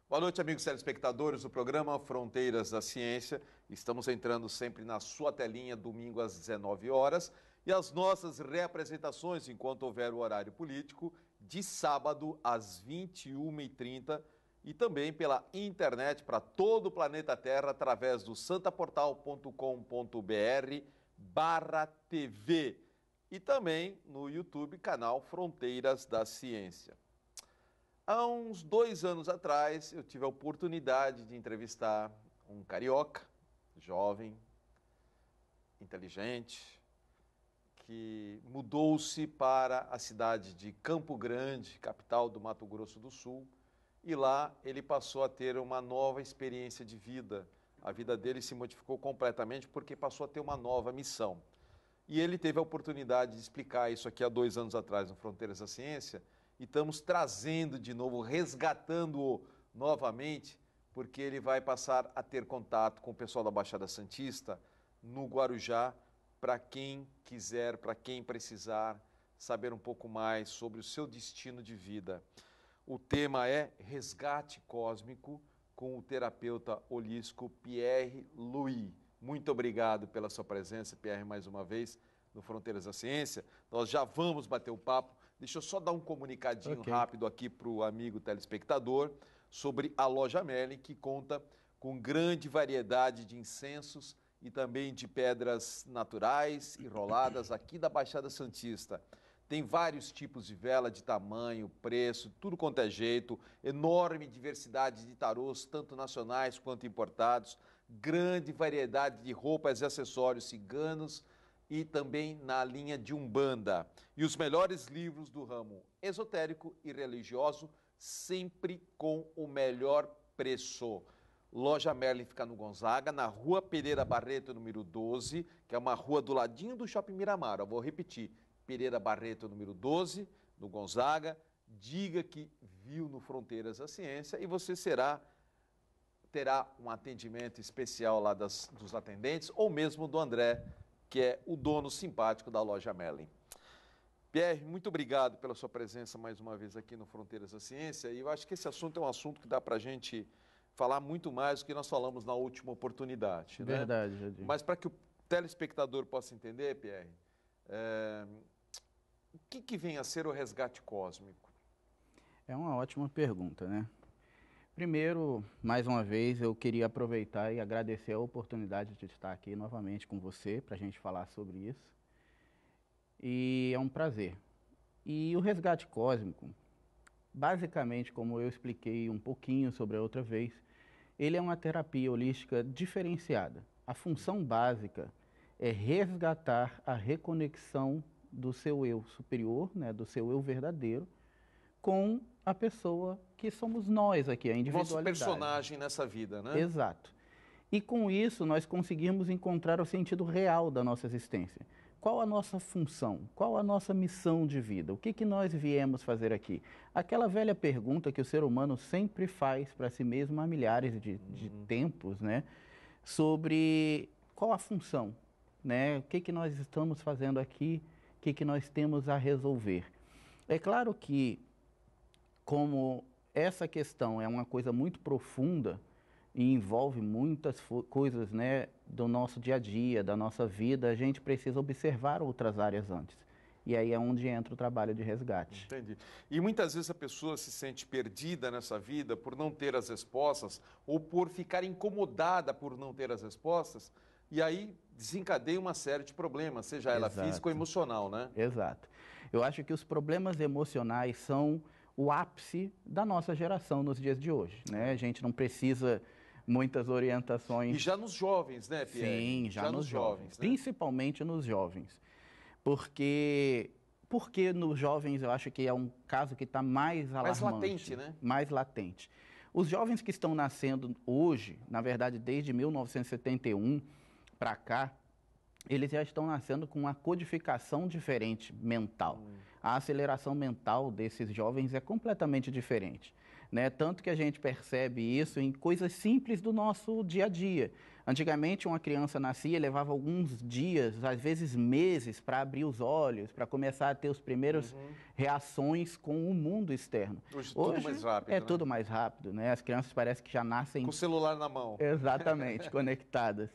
Boa noite, amigos telespectadores do programa Fronteiras da Ciência. Estamos entrando sempre na sua telinha, domingo às 19 horas. E as nossas reapresentações, enquanto houver o horário político, de sábado às 21h30 e também pela internet para todo o planeta Terra através do santaportal.com.br/TV e também no YouTube, canal Fronteiras da Ciência. Há uns 2 anos atrás, eu tive a oportunidade de entrevistar um carioca, jovem, inteligente, que mudou-se para a cidade de Campo Grande, capital do Mato Grosso do Sul, e lá ele passou a ter uma nova experiência de vida. A vida dele se modificou completamente porque passou a ter uma nova missão. E ele teve a oportunidade de explicar isso aqui há 2 anos atrás no Fronteiras da Ciência, e estamos trazendo de novo, resgatando-o novamente, porque ele vai passar a ter contato com o pessoal da Baixada Santista, no Guarujá, para quem quiser, para quem precisar saber um pouco mais sobre o seu destino de vida. O tema é Resgate Cósmico, com o terapeuta holístico Pierre Louis. Muito obrigado pela sua presença, Pierre, mais uma vez, no Fronteiras da Ciência. Nós já vamos bater o papo. Deixa eu só dar um comunicadinho rápido aqui para o amigo telespectador sobre a Loja Merlin, que conta com grande variedade de incensos e também de pedras naturais e roladas aqui da Baixada Santista. Tem vários tipos de vela de tamanho, preço, tudo quanto é jeito, enorme diversidade de tarôs, tanto nacionais quanto importados, grande variedade de roupas e acessórios ciganos, e também na linha de Umbanda. E os melhores livros do ramo esotérico e religioso, sempre com o melhor preço. Loja Merlin fica no Gonzaga, na Rua Pereira Barreto, número 12, que é uma rua do ladinho do Shopping Miramar. Eu vou repetir, Pereira Barreto, número 12, no Gonzaga. Diga que viu no Fronteiras da Ciência e você terá um atendimento especial lá dos atendentes, ou mesmo do André, que é o dono simpático da Loja Merlin. Pierre, muito obrigado pela sua presença mais uma vez aqui no Fronteiras da Ciência, e eu acho que esse assunto é um assunto que dá para a gente falar muito mais do que nós falamos na última oportunidade. Verdade, né? Jardim. Mas para que o telespectador possa entender, Pierre, o que vem a ser o resgate cósmico? É uma ótima pergunta, né? Primeiro, mais uma vez, eu queria aproveitar e agradecer a oportunidade de estar aqui novamente com você para a gente falar sobre isso. E é um prazer. E o resgate cósmico, basicamente, como eu expliquei um pouquinho sobre a outra vez, ele é uma terapia holística diferenciada. A função básica é resgatar a reconexão do seu eu superior, né, do seu eu verdadeiro, com a pessoa que somos nós aqui, a individualidade. Nosso personagem nessa vida, né? Exato. E com isso nós conseguimos encontrar o sentido real da nossa existência. Qual a nossa função? Qual a nossa missão de vida? O que nós viemos fazer aqui? Aquela velha pergunta que o ser humano sempre faz para si mesmo há milhares de tempos, né? Sobre qual a função, né? O que nós estamos fazendo aqui? O que nós temos a resolver? É claro que, como essa questão é uma coisa muito profunda e envolve muitas coisas, né, do nosso dia a dia, da nossa vida, a gente precisa observar outras áreas antes. E aí é onde entra o trabalho de resgate. Entendi. E muitas vezes a pessoa se sente perdida nessa vida por não ter as respostas ou por ficar incomodada por não ter as respostas, e aí desencadeia uma série de problemas, seja ela física ou emocional, né? Exato. Eu acho que os problemas emocionais são o ápice da nossa geração nos dias de hoje, né? A gente não precisa muitas orientações. E já nos jovens, né, Pierre? Sim, já nos jovens, né? Principalmente nos jovens. Porque nos jovens eu acho que é um caso que está mais alarmante. Mais latente, né? Mais latente. Os jovens que estão nascendo hoje, na verdade desde 1971 para cá, eles já estão nascendo com uma codificação diferente mental. A aceleração mental desses jovens é completamente diferente. né? Tanto que a gente percebe isso em coisas simples do nosso dia a dia. Antigamente, uma criança nascia e levava alguns dias, às vezes meses, para abrir os olhos, para começar a ter as primeiras reações com o mundo externo. Hoje tudo mais rápido, é né? tudo mais rápido, né? As crianças parecem que já nascem... Com o celular na mão. Exatamente, conectadas.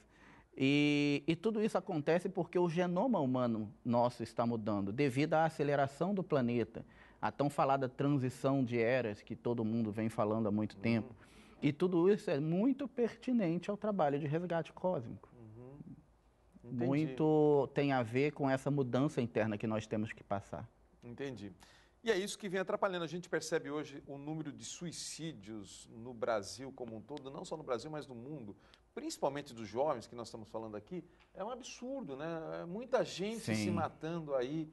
E tudo isso acontece porque o genoma humano nosso está mudando, devido à aceleração do planeta, a tão falada transição de eras que todo mundo vem falando há muito tempo. E tudo isso é muito pertinente ao trabalho de resgate cósmico. Muito tem a ver com essa mudança interna que nós temos que passar. Entendi. E é isso que vem atrapalhando. A gente percebe hoje o número de suicídios no Brasil como um todo, não só no Brasil, mas no mundo, principalmente dos jovens que nós estamos falando aqui. É um absurdo, né? Muita gente se matando aí.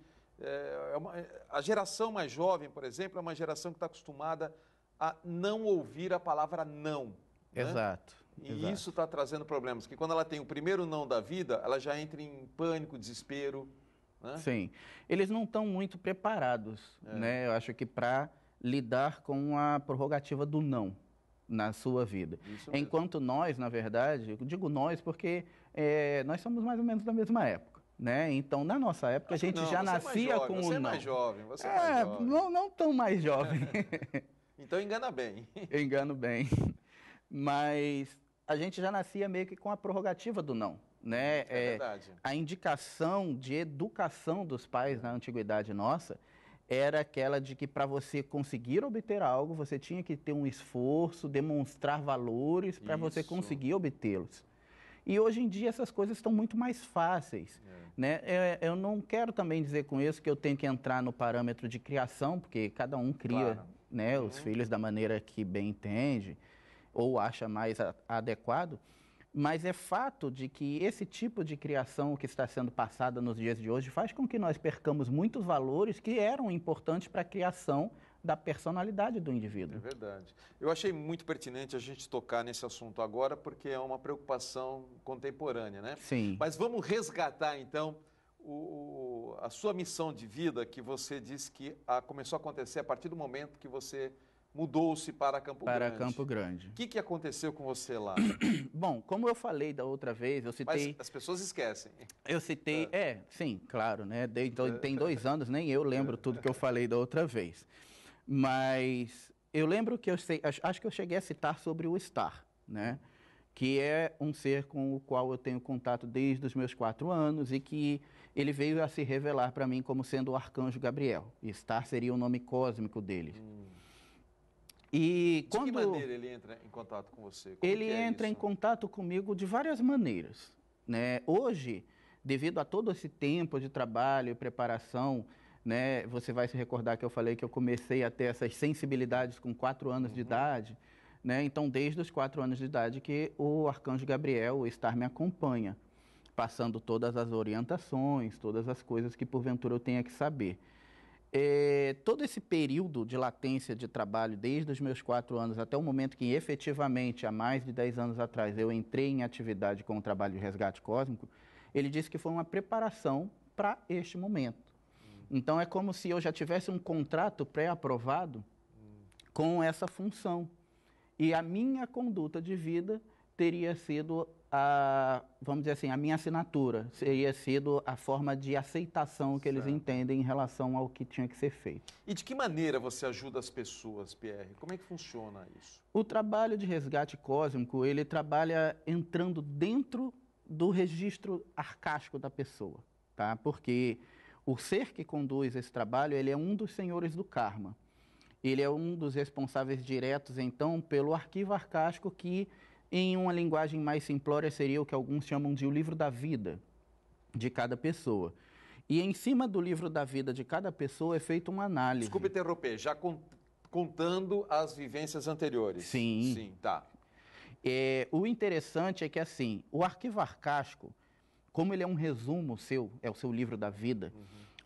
A geração mais jovem, por exemplo, é uma geração que está acostumada a não ouvir a palavra não. Exato. Né? E isso está trazendo problemas, que quando ela tem o primeiro não da vida, ela já entra em pânico, desespero. Né? Sim. Eles não estão muito preparados, né? Eu acho que para lidar com a prerrogativa do não na sua vida. Enquanto nós, na verdade, eu digo nós porque nós somos mais ou menos da mesma época. Né? Então, na nossa época, a gente já nascia com o não. Você é mais jovem, você é mais jovem. Não tão mais jovem. Então, engana bem. Engano bem. Mas a gente já nascia meio que com a prerrogativa do não. Né? É verdade. A indicação de educação dos pais na antiguidade nossa era aquela de que para você conseguir obter algo, você tinha que ter um esforço, demonstrar valores para você conseguir obtê-los. E hoje em dia essas coisas estão muito mais fáceis. Né? Eu não quero também dizer com isso que eu tenho que entrar no parâmetro de criação, porque cada um cria né, os filhos da maneira que bem entende ou acha mais adequado. Mas é fato de que esse tipo de criação que está sendo passada nos dias de hoje faz com que nós percamos muitos valores que eram importantes para a criação da personalidade do indivíduo. É verdade. Eu achei muito pertinente a gente tocar nesse assunto agora, porque é uma preocupação contemporânea, né? Sim. Mas vamos resgatar, então, a sua missão de vida, que você disse que começou a acontecer a partir do momento que você mudou-se para Campo Grande. Para Campo Grande. O que aconteceu com você lá? Bom, como eu falei da outra vez, eu citei... Mas as pessoas esquecem. Eu citei... sim, claro, né? Tem 2 anos, nem eu lembro tudo que eu falei da outra vez. Mas eu lembro que acho que eu cheguei a citar sobre o Star, né? Que é um ser com o qual eu tenho contato desde os meus 4 anos e que ele veio a se revelar para mim como sendo o Arcanjo Gabriel. E Star seria o nome cósmico dele. E de que maneira ele entra em contato com você? Ele entra em contato comigo de várias maneiras, né? Hoje, devido a todo esse tempo de trabalho e preparação, né, você vai se recordar que eu falei que eu comecei a ter essas sensibilidades com 4 anos de idade, né? Então, desde os 4 anos de idade que o Arcanjo Gabriel, o Star, me acompanha, passando todas as orientações, todas as coisas que porventura eu tenha que saber. Todo esse período de latência de trabalho, desde os meus 4 anos até o momento que efetivamente, há mais de 10 anos atrás, eu entrei em atividade com o trabalho de resgate cósmico, ele disse que foi uma preparação para este momento. Então, é como se eu já tivesse um contrato pré-aprovado com essa função. E a minha conduta de vida teria sido, vamos dizer assim, a minha assinatura. Teria sido a forma de aceitação que eles entendem em relação ao que tinha que ser feito. E de que maneira você ajuda as pessoas, Pierre? Como é que funciona isso? O trabalho de resgate cósmico, ele trabalha entrando dentro do registro arcástico da pessoa, tá? Porque o ser que conduz esse trabalho, ele é um dos senhores do karma. Ele é um dos responsáveis diretos, então, pelo arquivo arcástico que, em uma linguagem mais simplória, seria o que alguns chamam de o livro da vida de cada pessoa. E em cima do livro da vida de cada pessoa é feita uma análise. Desculpe interromper, já contando as vivências anteriores. Sim. Sim, tá. O interessante é que, assim, o arquivo arcástico, como ele é um resumo seu, é o seu livro da vida,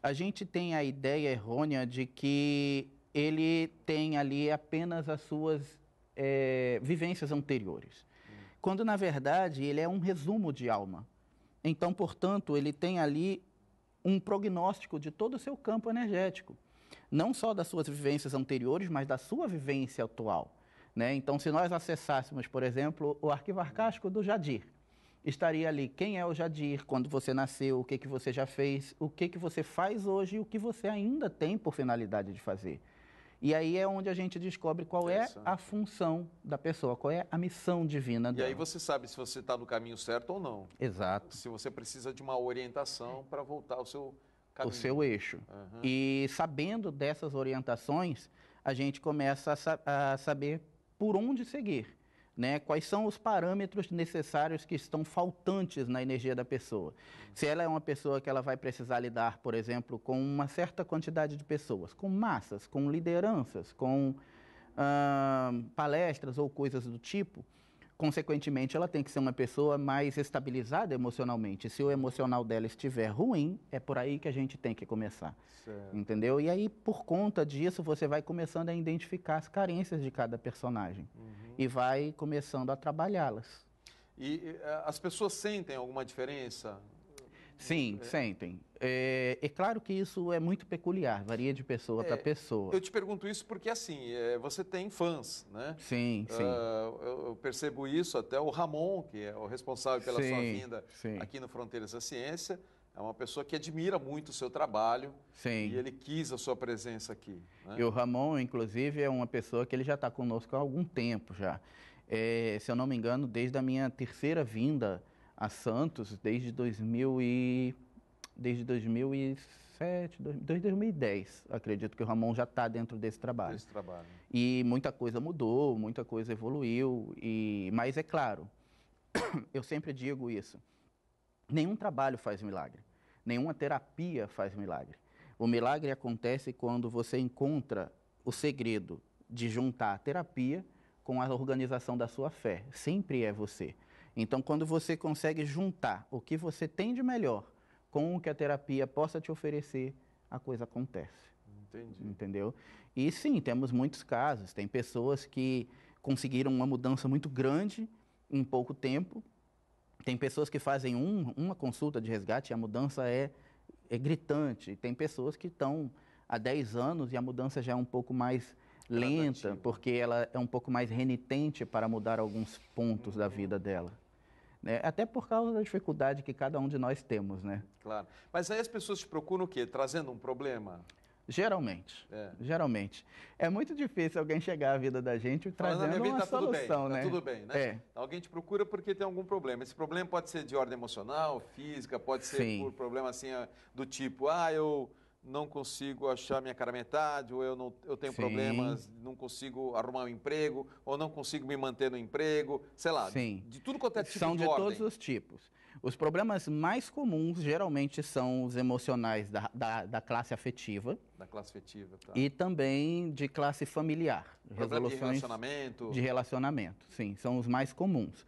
a gente tem a ideia errônea de que ele tem ali apenas as suas vivências anteriores. Quando, na verdade, ele é um resumo de alma. Então, portanto, ele tem ali um prognóstico de todo o seu campo energético. não só das suas vivências anteriores, mas da sua vivência atual, né? Então, se nós acessássemos, por exemplo, o arquivo arcástico do Jadir, estaria ali quem é o Jadir, quando você nasceu, o que que você já fez, o que que você faz hoje e o que você ainda tem por finalidade de fazer. E aí é onde a gente descobre qual é a função da pessoa, qual é a missão divina dela. E aí você sabe se você está no caminho certo ou não. Exato. Se você precisa de uma orientação para voltar ao seu caminho. O seu eixo. Uhum. E sabendo dessas orientações, a gente começa a saber por onde seguir, né? Quais são os parâmetros necessários que estão faltantes na energia da pessoa. Se ela é uma pessoa que ela vai precisar lidar, por exemplo, com uma certa quantidade de pessoas, com massas, com lideranças, com palestras ou coisas do tipo, consequentemente, ela tem que ser uma pessoa mais estabilizada emocionalmente. Se o emocional dela estiver ruim, é por aí que a gente tem que começar. Certo. Entendeu? E aí, por conta disso, você vai começando a identificar as carências de cada personagem. E vai começando a trabalhá-las. E as pessoas sentem alguma diferença? Sim, sentem. É claro que isso é muito peculiar, varia de pessoa para pessoa. Eu te pergunto isso porque, assim, você tem fãs, né? Sim, sim. Eu percebo isso, até o Ramon, que é o responsável pela sua vinda aqui no Fronteiras da Ciência, é uma pessoa que admira muito o seu trabalho. Sim. E ele quis a sua presença aqui. Né? E o Ramon, inclusive, é uma pessoa que ele já está conosco há algum tempo já. Se eu não me engano, desde a minha terceira vinda a Santos, desde 2007, desde 2010, acredito que o Ramon já está dentro desse trabalho. E muita coisa mudou, muita coisa evoluiu, mas é claro, eu sempre digo isso, nenhum trabalho faz milagre, nenhuma terapia faz milagre. O milagre acontece quando você encontra o segredo de juntar a terapia com a organização da sua fé, sempre é você. Então, quando você consegue juntar o que você tem de melhor com o que a terapia possa te oferecer, a coisa acontece. Entendi. Entendeu? E sim, temos muitos casos. Tem pessoas que conseguiram uma mudança muito grande em pouco tempo. Tem pessoas que fazem uma consulta de resgate e a mudança é gritante. Tem pessoas que estão há 10 anos e a mudança já é um pouco mais lenta, porque ela é um pouco mais renitente para mudar alguns pontos da vida dela. Né? Até por causa da dificuldade que cada um de nós temos, né? Claro. Mas aí as pessoas te procuram o quê? Trazendo um problema? Geralmente. Geralmente. É muito difícil alguém chegar à vida da gente trazendo uma solução, né? Tá tudo bem, né? Alguém te procura porque tem algum problema. Esse problema pode ser de ordem emocional, física, pode ser por problema assim do tipo, eu não consigo achar minha cara metade, ou eu tenho problemas, não consigo arrumar um emprego, ou não consigo me manter no emprego, sei lá, de tudo quanto é tipo de ordem. São de todos os tipos. Os problemas mais comuns, geralmente, são os emocionais da classe afetiva. Da classe afetiva, tá. E também de classe familiar. Problema de relacionamento. De relacionamento, sim, são os mais comuns.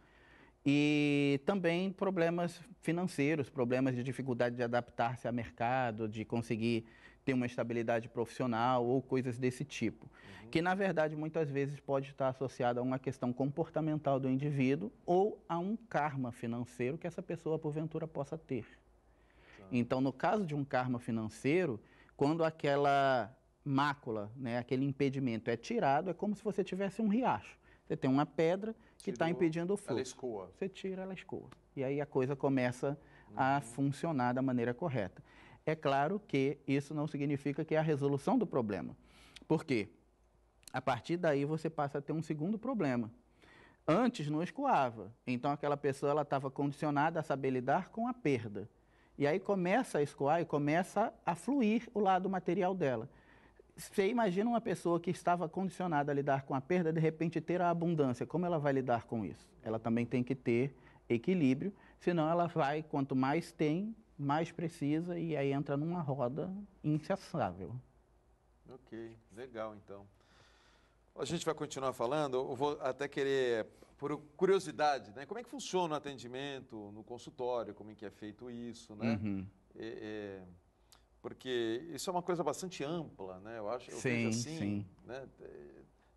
E também problemas financeiros, problemas de dificuldade de adaptar-se ao mercado, de conseguir ter uma estabilidade profissional ou coisas desse tipo. Que, na verdade, muitas vezes pode estar associado a uma questão comportamental do indivíduo ou a um karma financeiro que essa pessoa, porventura, possa ter. Então, no caso de um karma financeiro, quando aquela mácula, né, aquele impedimento é tirado, é como se você tivesse um riacho. Você tem uma pedra que está impedindo o fluxo. Ela escoa. Você tira, ela escoa. E aí a coisa começa a funcionar da maneira correta. É claro que isso não significa que é a resolução do problema. Por quê? A partir daí você passa a ter um segundo problema. Antes não escoava. Então aquela pessoa estava condicionada a saber lidar com a perda. E aí começa a escoar e começa a fluir o lado material dela. Você imagina uma pessoa que estava condicionada a lidar com a perda, de repente ter a abundância. Como ela vai lidar com isso? Ela também tem que ter equilíbrio, senão ela vai, quanto mais tem, mais precisa, e aí entra numa roda incessável. Ok, legal então. A gente vai continuar falando, eu vou até querer, por curiosidade, né? Como é que funciona o atendimento no consultório, como é que é feito isso, né? Porque isso é uma coisa bastante ampla, né? Eu vejo assim, né?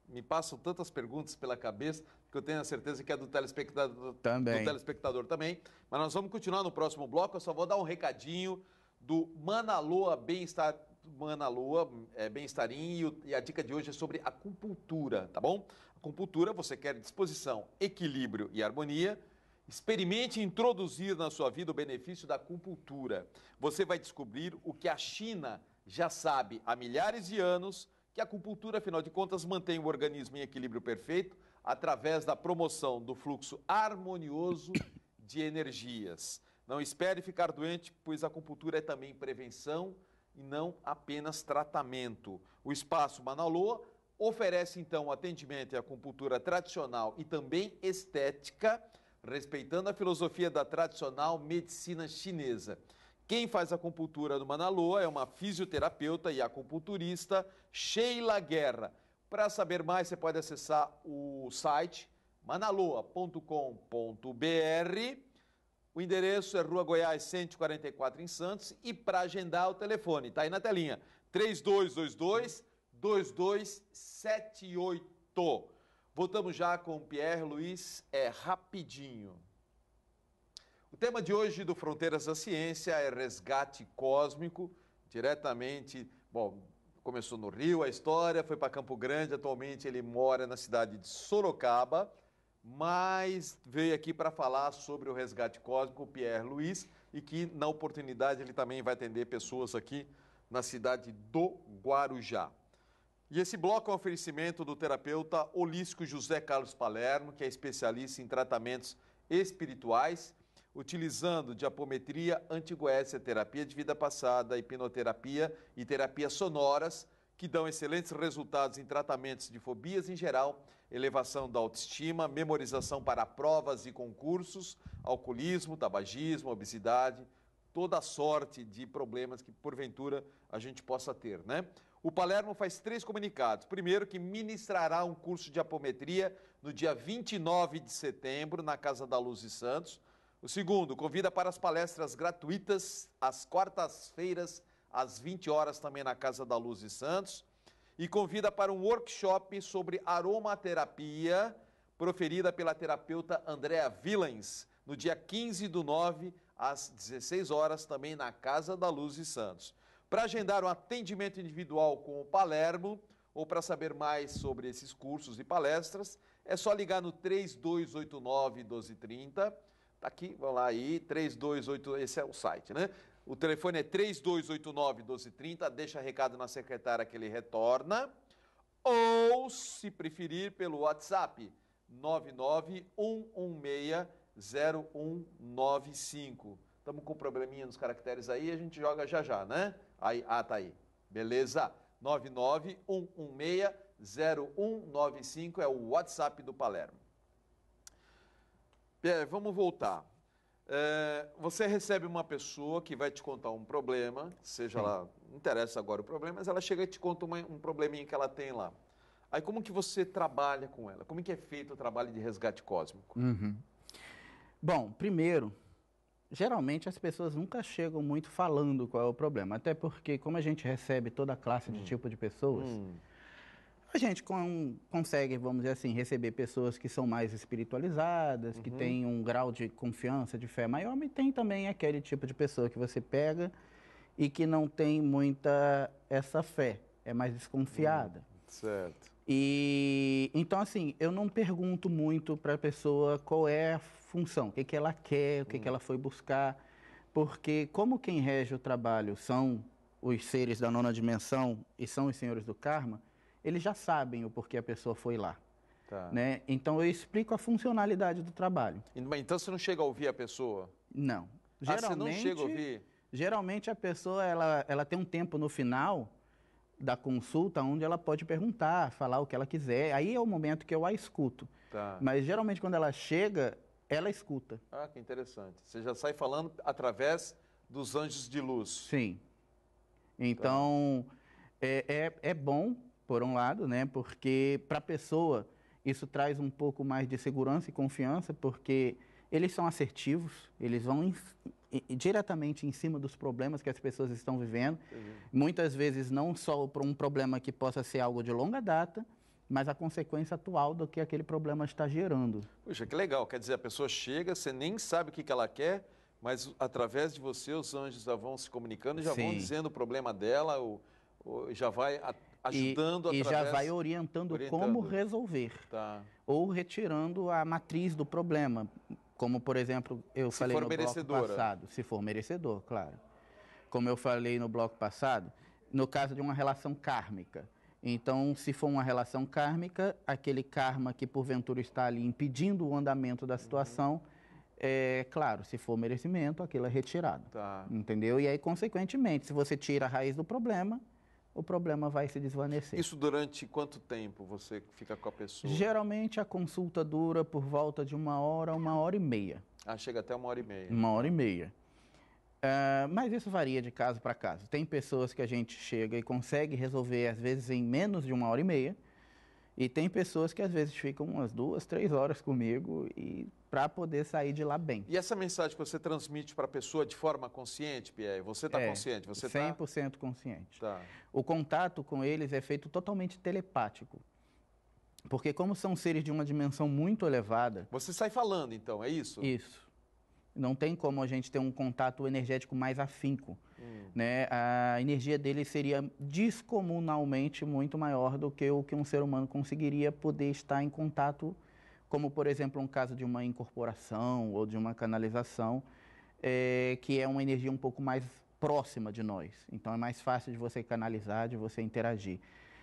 Me passam tantas perguntas pela cabeça que eu tenho a certeza que é do telespectador também. Mas nós vamos continuar no próximo bloco. Eu só vou dar um recadinho do Manaloa Bem-Estar Manalua, Bem-Estarim, e a dica de hoje é sobre acupuntura, tá bom? Acupuntura, você quer disposição, equilíbrio e harmonia. Experimente introduzir na sua vida o benefício da acupuntura. Você vai descobrir o que a China já sabe há milhares de anos, que a acupuntura, afinal de contas, mantém o organismo em equilíbrio perfeito através da promoção do fluxo harmonioso de energias. Não espere ficar doente, pois a acupuntura é também prevenção e não apenas tratamento. O Espaço Manalua oferece, então, atendimento à acupuntura tradicional e também estética, respeitando a filosofia da tradicional medicina chinesa. Quem faz acupuntura no Manalua é uma fisioterapeuta e acupunturista, Sheila Guerra. Para saber mais, você pode acessar o site manalua.com.br. O endereço é Rua Goiás 144 em Santos, e para agendar o telefone, está aí na telinha, 3222-2278. Voltamos já com o Pierre Luiz, rapidinho. O tema de hoje do Fronteiras da Ciência é resgate cósmico, diretamente, bom, começou no Rio a história, foi para Campo Grande, atualmente ele mora na cidade de Sorocaba, mas veio aqui para falar sobre o resgate cósmico, o Pierre Luiz, e que na oportunidade ele também vai atender pessoas aqui na cidade do Guarujá. E esse bloco é um oferecimento do terapeuta holístico José Carlos Palermo, que é especialista em tratamentos espirituais, utilizando de apometria, antigoécia, terapia de vida passada, hipnoterapia e terapias sonoras, que dão excelentes resultados em tratamentos de fobias em geral, elevação da autoestima, memorização para provas e concursos, alcoolismo, tabagismo, obesidade, toda sorte de problemas que porventura a gente possa ter, né? O Palermo faz 3 comunicados. Primeiro, que ministrará um curso de apometria no dia 29 de setembro, na Casa da Luz de Santos. O segundo, convida para as palestras gratuitas, às quartas-feiras, às 20 horas, também na Casa da Luz de Santos. E convida para um workshop sobre aromaterapia, proferida pela terapeuta Andréa Villens, no dia 15/9, às 16 horas, também na Casa da Luz de Santos. Para agendar um atendimento individual com o Palermo, ou para saber mais sobre esses cursos e palestras, é só ligar no 3289-1230. Está aqui, vamos lá aí, 3289, esse é o site, né? O telefone é 3289-1230, deixa recado na secretária que ele retorna. Ou, se preferir, pelo WhatsApp, 991160195. Estamos com um probleminha nos caracteres aí, a gente joga já, né? Aí, tá aí. Beleza? 991160195 é o WhatsApp do Palermo. Pierre, vamos voltar. Você recebe uma pessoa que vai te contar um problema, seja lá, não interessa agora o problema, mas ela chega e te conta um probleminha que ela tem lá. Aí como que você trabalha com ela? Como que é feito o trabalho de resgate cósmico? Bom, primeiro, geralmente as pessoas nunca chegam muito falando qual é o problema, até porque como a gente recebe toda classe de tipo de pessoas, a gente consegue, vamos dizer assim, receber pessoas que são mais espiritualizadas, que têm um grau de confiança, de fé maior, mas tem também aquele tipo de pessoa que você pega e que não tem muita essa fé, é mais desconfiada. Certo. E então, assim, eu não pergunto muito para a pessoa qual é a função, o que ela quer, o que ela foi buscar, porque como quem rege o trabalho são os seres da 9ª dimensão e são os senhores do karma, eles já sabem o porquê a pessoa foi lá. Tá. Né? Então, eu explico a funcionalidade do trabalho. Então, você não chega a ouvir a pessoa? Não. Você não chega a ouvir? Geralmente, a pessoa ela tem um tempo no final da consulta onde ela pode perguntar, falar o que ela quiser. Aí é o momento que eu a escuto. Tá. Mas, geralmente, quando ela chega, ela escuta. Ah, que interessante. Você já sai falando através dos anjos de luz. Sim. Então, é bom, por um lado, né? Porque para a pessoa isso traz um pouco mais de segurança e confiança, porque eles são assertivos, eles vão diretamente em cima dos problemas que as pessoas estão vivendo. Muitas vezes não só por um problema que possa ser algo de longa data, mas a consequência atual do que aquele problema está gerando. Puxa, que legal. Quer dizer, a pessoa chega, você nem sabe o que ela quer, mas através de você os anjos já vão se comunicando e já vão dizendo o problema dela, Já vai ajudando e através... já vai orientando como resolver. Tá. Ou retirando a matriz do problema. Como, por exemplo, eu falei no bloco passado. Se for merecedor, claro. Como eu falei no bloco passado, no caso de uma relação kármica. Então, se for uma relação kármica, aquele karma que porventura está ali impedindo o andamento da situação, claro, se for merecimento, aquilo é retirado. Tá. Entendeu? E aí, consequentemente, se você tira a raiz do problema, o problema vai se desvanecer. Isso durante quanto tempo você fica com a pessoa? Geralmente a consulta dura por volta de 1 hora e chega até 1h30. 1h30. Mas isso varia de caso para caso. Tem pessoas que a gente chega e consegue resolver, às vezes, em menos de 1h30. E tem pessoas que, às vezes, ficam umas 2, 3 horas comigo para poder sair de lá bem. E essa mensagem que você transmite para a pessoa de forma consciente, Pierre? Você está consciente? Você 100% consciente. Tá. O contato com eles é feito totalmente telepático. Porque como são seres de uma dimensão muito elevada... Você sai falando, então, é isso? Isso. Não tem como a gente ter um contato energético mais afinco. Né? A energia dele seria descomunalmente muito maior do que o que um ser humano conseguiria poder estar em contato, como, por exemplo, um caso de uma incorporação ou de uma canalização, que é uma energia um pouco mais próxima de nós. Então, é mais fácil de você canalizar, de você interagir.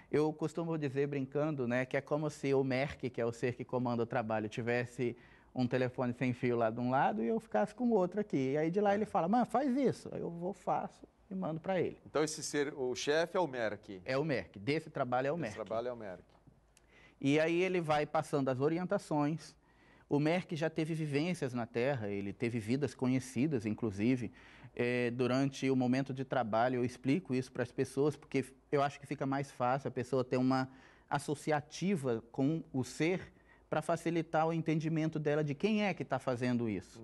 Eu costumo dizer, brincando, né, que é como se o Merck, que é o ser que comanda o trabalho, tivesse um telefone sem fio lá de um lado e eu ficasse com o outro aqui. E aí de lá ele fala, mano, faz isso. Aí eu vou, faço e mando para ele. Então esse ser, o chefe é o Merck? É o Merck. Desse trabalho é o Merck. Desse trabalho é o Merck. E aí ele vai passando as orientações. O Merck já teve vivências na Terra, ele teve vidas conhecidas, inclusive. Durante o momento de trabalho eu explico isso para as pessoas, porque eu acho que fica mais fácil a pessoa ter uma associativa com o ser, para facilitar o entendimento dela de quem é que está fazendo isso.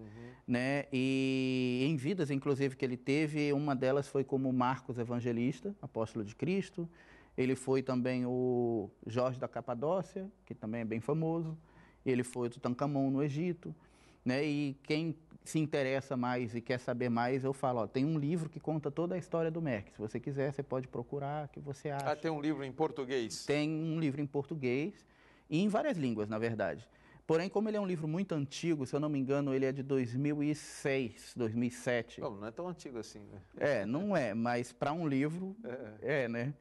Né? E em vidas, inclusive, que ele teve, uma delas foi como Marcos Evangelista, apóstolo de Cristo. Ele foi também o Jorge da Capadócia, que também é bem famoso. Ele foi o Tutankhamon no Egito. Né? E quem se interessa mais e quer saber mais, eu falo, tem um livro que conta toda a história do Merck. Se você quiser, você pode procurar, o que você acha. Tem um livro em português? Tem um livro em português. E em várias línguas, na verdade. Porém, como ele é um livro muito antigo, se eu não me engano, ele é de 2006, 2007. Não é tão antigo assim, né? Não é, mas para um livro, né?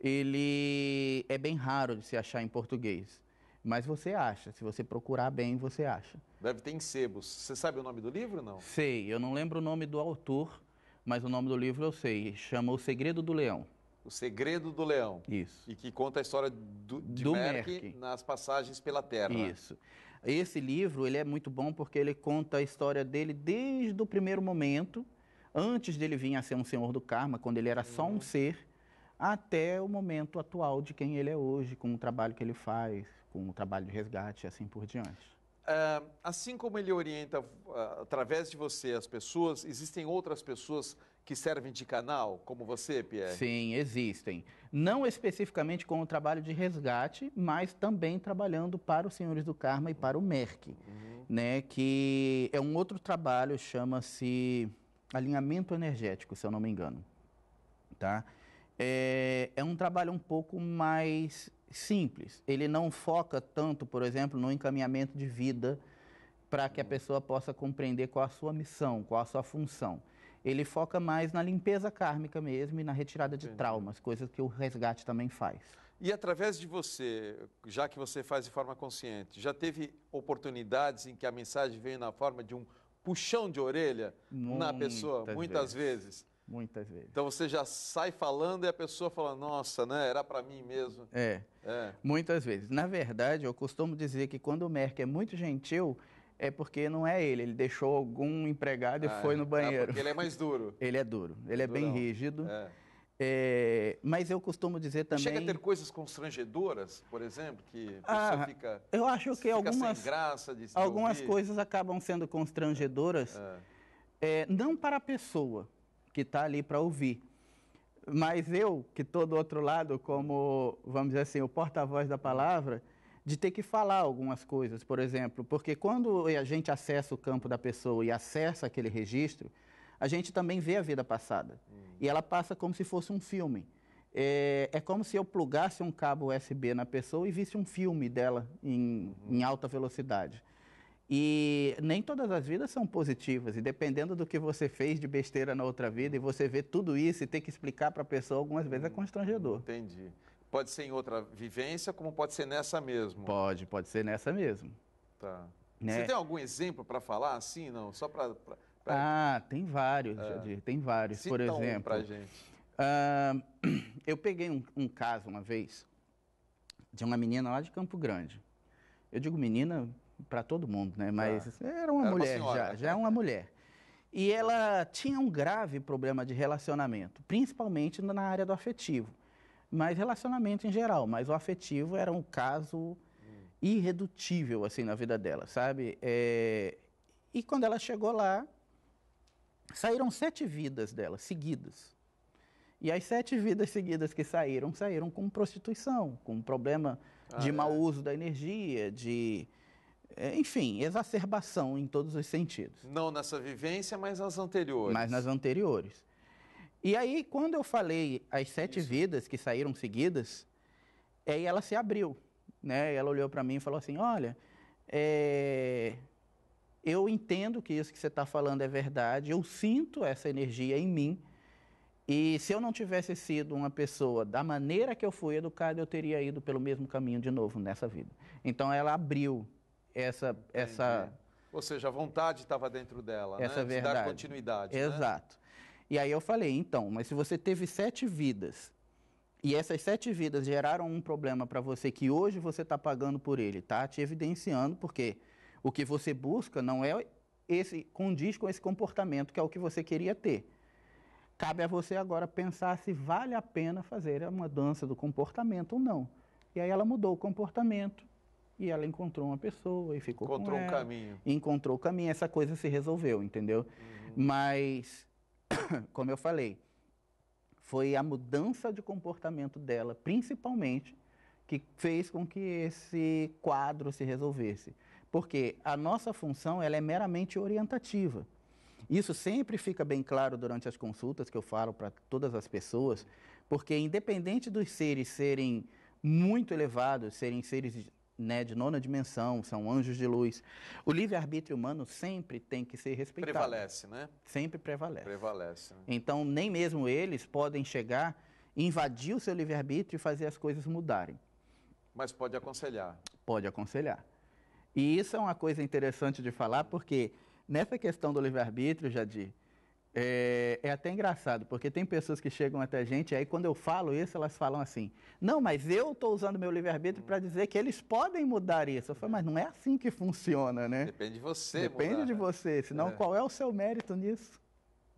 Ele é bem raro de se achar em português. Mas você acha, se você procurar bem, você acha. Deve ter em sebos. Você sabe o nome do livro, não? Sei, eu não lembro o nome do autor, mas o nome do livro eu sei. Chama O Segredo do Leão. O Segredo do Leão. Isso. E que conta a história de Merck nas passagens pela Terra. Isso. Esse livro, ele é muito bom porque ele conta a história dele desde o primeiro momento, antes dele vir a ser um senhor do karma, quando ele era só um ser, até o momento atual de quem ele é hoje, com o trabalho que ele faz, com o trabalho de resgate e assim por diante. Assim como ele orienta através de você as pessoas, existem outras pessoas que servem de canal, como você, Pierre? Sim, existem. Não especificamente com o trabalho de resgate, mas também trabalhando para os senhores do karma e para o Merck, né, que é um outro trabalho, chama-se alinhamento energético, se eu não me engano. Tá? É um trabalho um pouco mais simples. Ele não foca tanto, por exemplo, no encaminhamento de vida para que a pessoa possa compreender qual a sua missão, qual a sua função. Ele foca mais na limpeza kármica mesmo e na retirada de traumas, coisas que o resgate também faz. E através de você, já que você faz de forma consciente, já teve oportunidades em que a mensagem veio na forma de um puxão de orelha na pessoa, muitas vezes? Muitas vezes. Então você já sai falando e a pessoa fala, nossa, né, era para mim mesmo. Muitas vezes. Na verdade, eu costumo dizer que quando o Merck é muito gentil, é porque não é ele deixou algum empregado e foi no banheiro. Porque ele é mais duro. Ele é duro, ele é bem rígido. Mas eu costumo dizer também... Chega a ter coisas constrangedoras, por exemplo, que a pessoa fica... Eu acho que algumas, sem graça de se algumas ouvir. coisas acabam sendo constrangedoras, não para a pessoa que está ali para ouvir, mas eu, que estou do outro lado, como, vamos dizer assim, o porta-voz da palavra, de ter que falar algumas coisas, por exemplo, porque quando a gente acessa o campo da pessoa e acessa aquele registro, a gente também vê a vida passada. E ela passa como se fosse um filme. É como se eu plugasse um cabo USB na pessoa e visse um filme dela em alta velocidade. E nem todas as vidas são positivas, e dependendo do que você fez de besteira na outra vida, e você vê tudo isso e ter que explicar para a pessoa, algumas vezes é constrangedor. Entendi. Pode ser em outra vivência, como pode ser nessa mesmo. Pode ser nessa mesmo. Tá. Né? Você tem algum exemplo para falar assim, não? Só para... Tem vários, Jadir, tem vários. Cita por exemplo, um pra gente. Eu peguei um caso uma vez de uma menina lá de Campo Grande. Eu digo menina para todo mundo, né? Mas era uma mulher, já é uma mulher. E ela tinha um grave problema de relacionamento, principalmente na área do afetivo. Mas relacionamento em geral, mas o afetivo era um caso irredutível, assim, na vida dela, sabe? E quando ela chegou lá, saíram 7 vidas dela, seguidas. E as 7 vidas seguidas que saíram com prostituição, com problema de mau uso da energia, enfim, exacerbação em todos os sentidos. Não nessa vivência, mas nas anteriores. Mas nas anteriores. E aí, quando eu falei as 7 vidas que saíram seguidas, aí ela se abriu, né? Ela olhou para mim e falou assim, olha, eu entendo que isso que você está falando é verdade, eu sinto essa energia em mim, e se eu não tivesse sido uma pessoa da maneira que eu fui educada, eu teria ido pelo mesmo caminho de novo nessa vida. Então, ela abriu essa Ou seja, a vontade estava dentro dela, essa né? verdade. De dar continuidade. Exato. Né? E aí eu falei, então, mas se você teve 7 vidas, e essas 7 vidas geraram um problema para você que hoje você está pagando por ele, tá te evidenciando, porque o que você busca não é condiz com esse comportamento que é o que você queria ter. Cabe a você agora pensar se vale a pena fazer a mudança do comportamento ou não. E aí ela mudou o comportamento, e ela encontrou uma pessoa e ficou com ela. Encontrou um caminho. Encontrou o caminho, essa coisa se resolveu, entendeu? Mas, como eu falei, foi a mudança de comportamento dela, principalmente, que fez com que esse quadro se resolvesse. Porque a nossa função ela é meramente orientativa. Isso sempre fica bem claro durante as consultas que eu falo para todas as pessoas, porque independente dos seres serem muito elevados, serem seres de 9ª dimensão, são anjos de luz, o livre-arbítrio humano sempre tem que ser respeitado. Prevalece, né? Sempre prevalece. Prevalece. Né? Então, nem mesmo eles podem chegar, invadir o seu livre-arbítrio e fazer as coisas mudarem. Mas pode aconselhar. Pode aconselhar. E isso é uma coisa interessante de falar, porque nessa questão do livre-arbítrio, Jadir, é até engraçado, porque tem pessoas que chegam até a gente, e aí quando eu falo isso, elas falam assim, não, mas eu estou usando meu livre-arbítrio para dizer que eles podem mudar isso. Eu falo, mas não é assim que funciona, né? Depende de você. Depende de você, senão qual é o seu mérito nisso?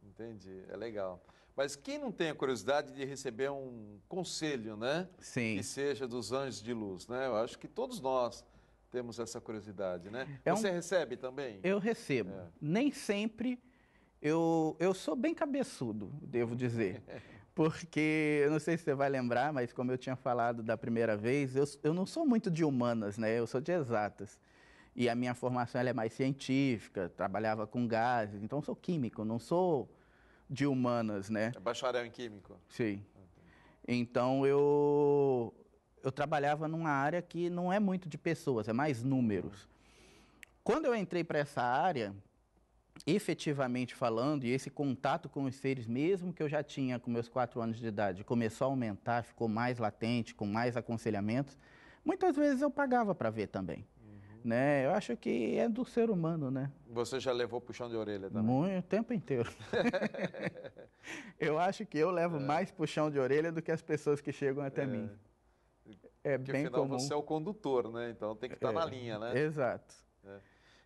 Entendi, é legal. Mas quem não tem a curiosidade de receber um conselho, né? Sim. Que seja dos anjos de luz, né? Eu acho que todos nós temos essa curiosidade, né? Você recebe também? Eu recebo. Nem sempre. Eu sou bem cabeçudo, devo dizer. Porque, eu não sei se você vai lembrar, mas como eu tinha falado da primeira vez, eu não sou muito de humanas, né? Eu sou de exatas. E a minha formação ela é mais científica, trabalhava com gases, então eu sou químico, não sou de humanas, né? É bacharel em químico? Sim. Então, eu trabalhava numa área que não é muito de pessoas, é mais números. Quando eu entrei para essa área, efetivamente falando, e esse contato com os seres, mesmo que eu já tinha com meus 4 anos de idade, começou a aumentar, ficou mais latente, com mais aconselhamentos, muitas vezes eu pagava para ver também. Né? Eu acho que é do ser humano, né? Você já levou puxão de orelha também? Muito, o tempo inteiro. Eu acho que eu levo mais puxão de orelha do que as pessoas que chegam até mim. É porque, bem afinal, comum. você é o condutor, né? Então tem que estar na linha, né? Exato.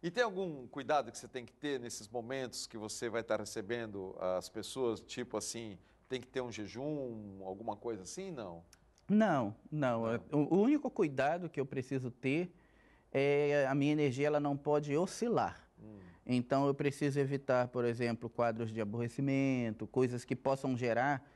E tem algum cuidado que você tem que ter nesses momentos que você vai estar recebendo as pessoas, tipo assim, tem que ter um jejum, alguma coisa assim, não? Não. O único cuidado que eu preciso ter é a minha energia, ela não pode oscilar. Então, eu preciso evitar, por exemplo, quadros de aborrecimento, coisas que possam gerar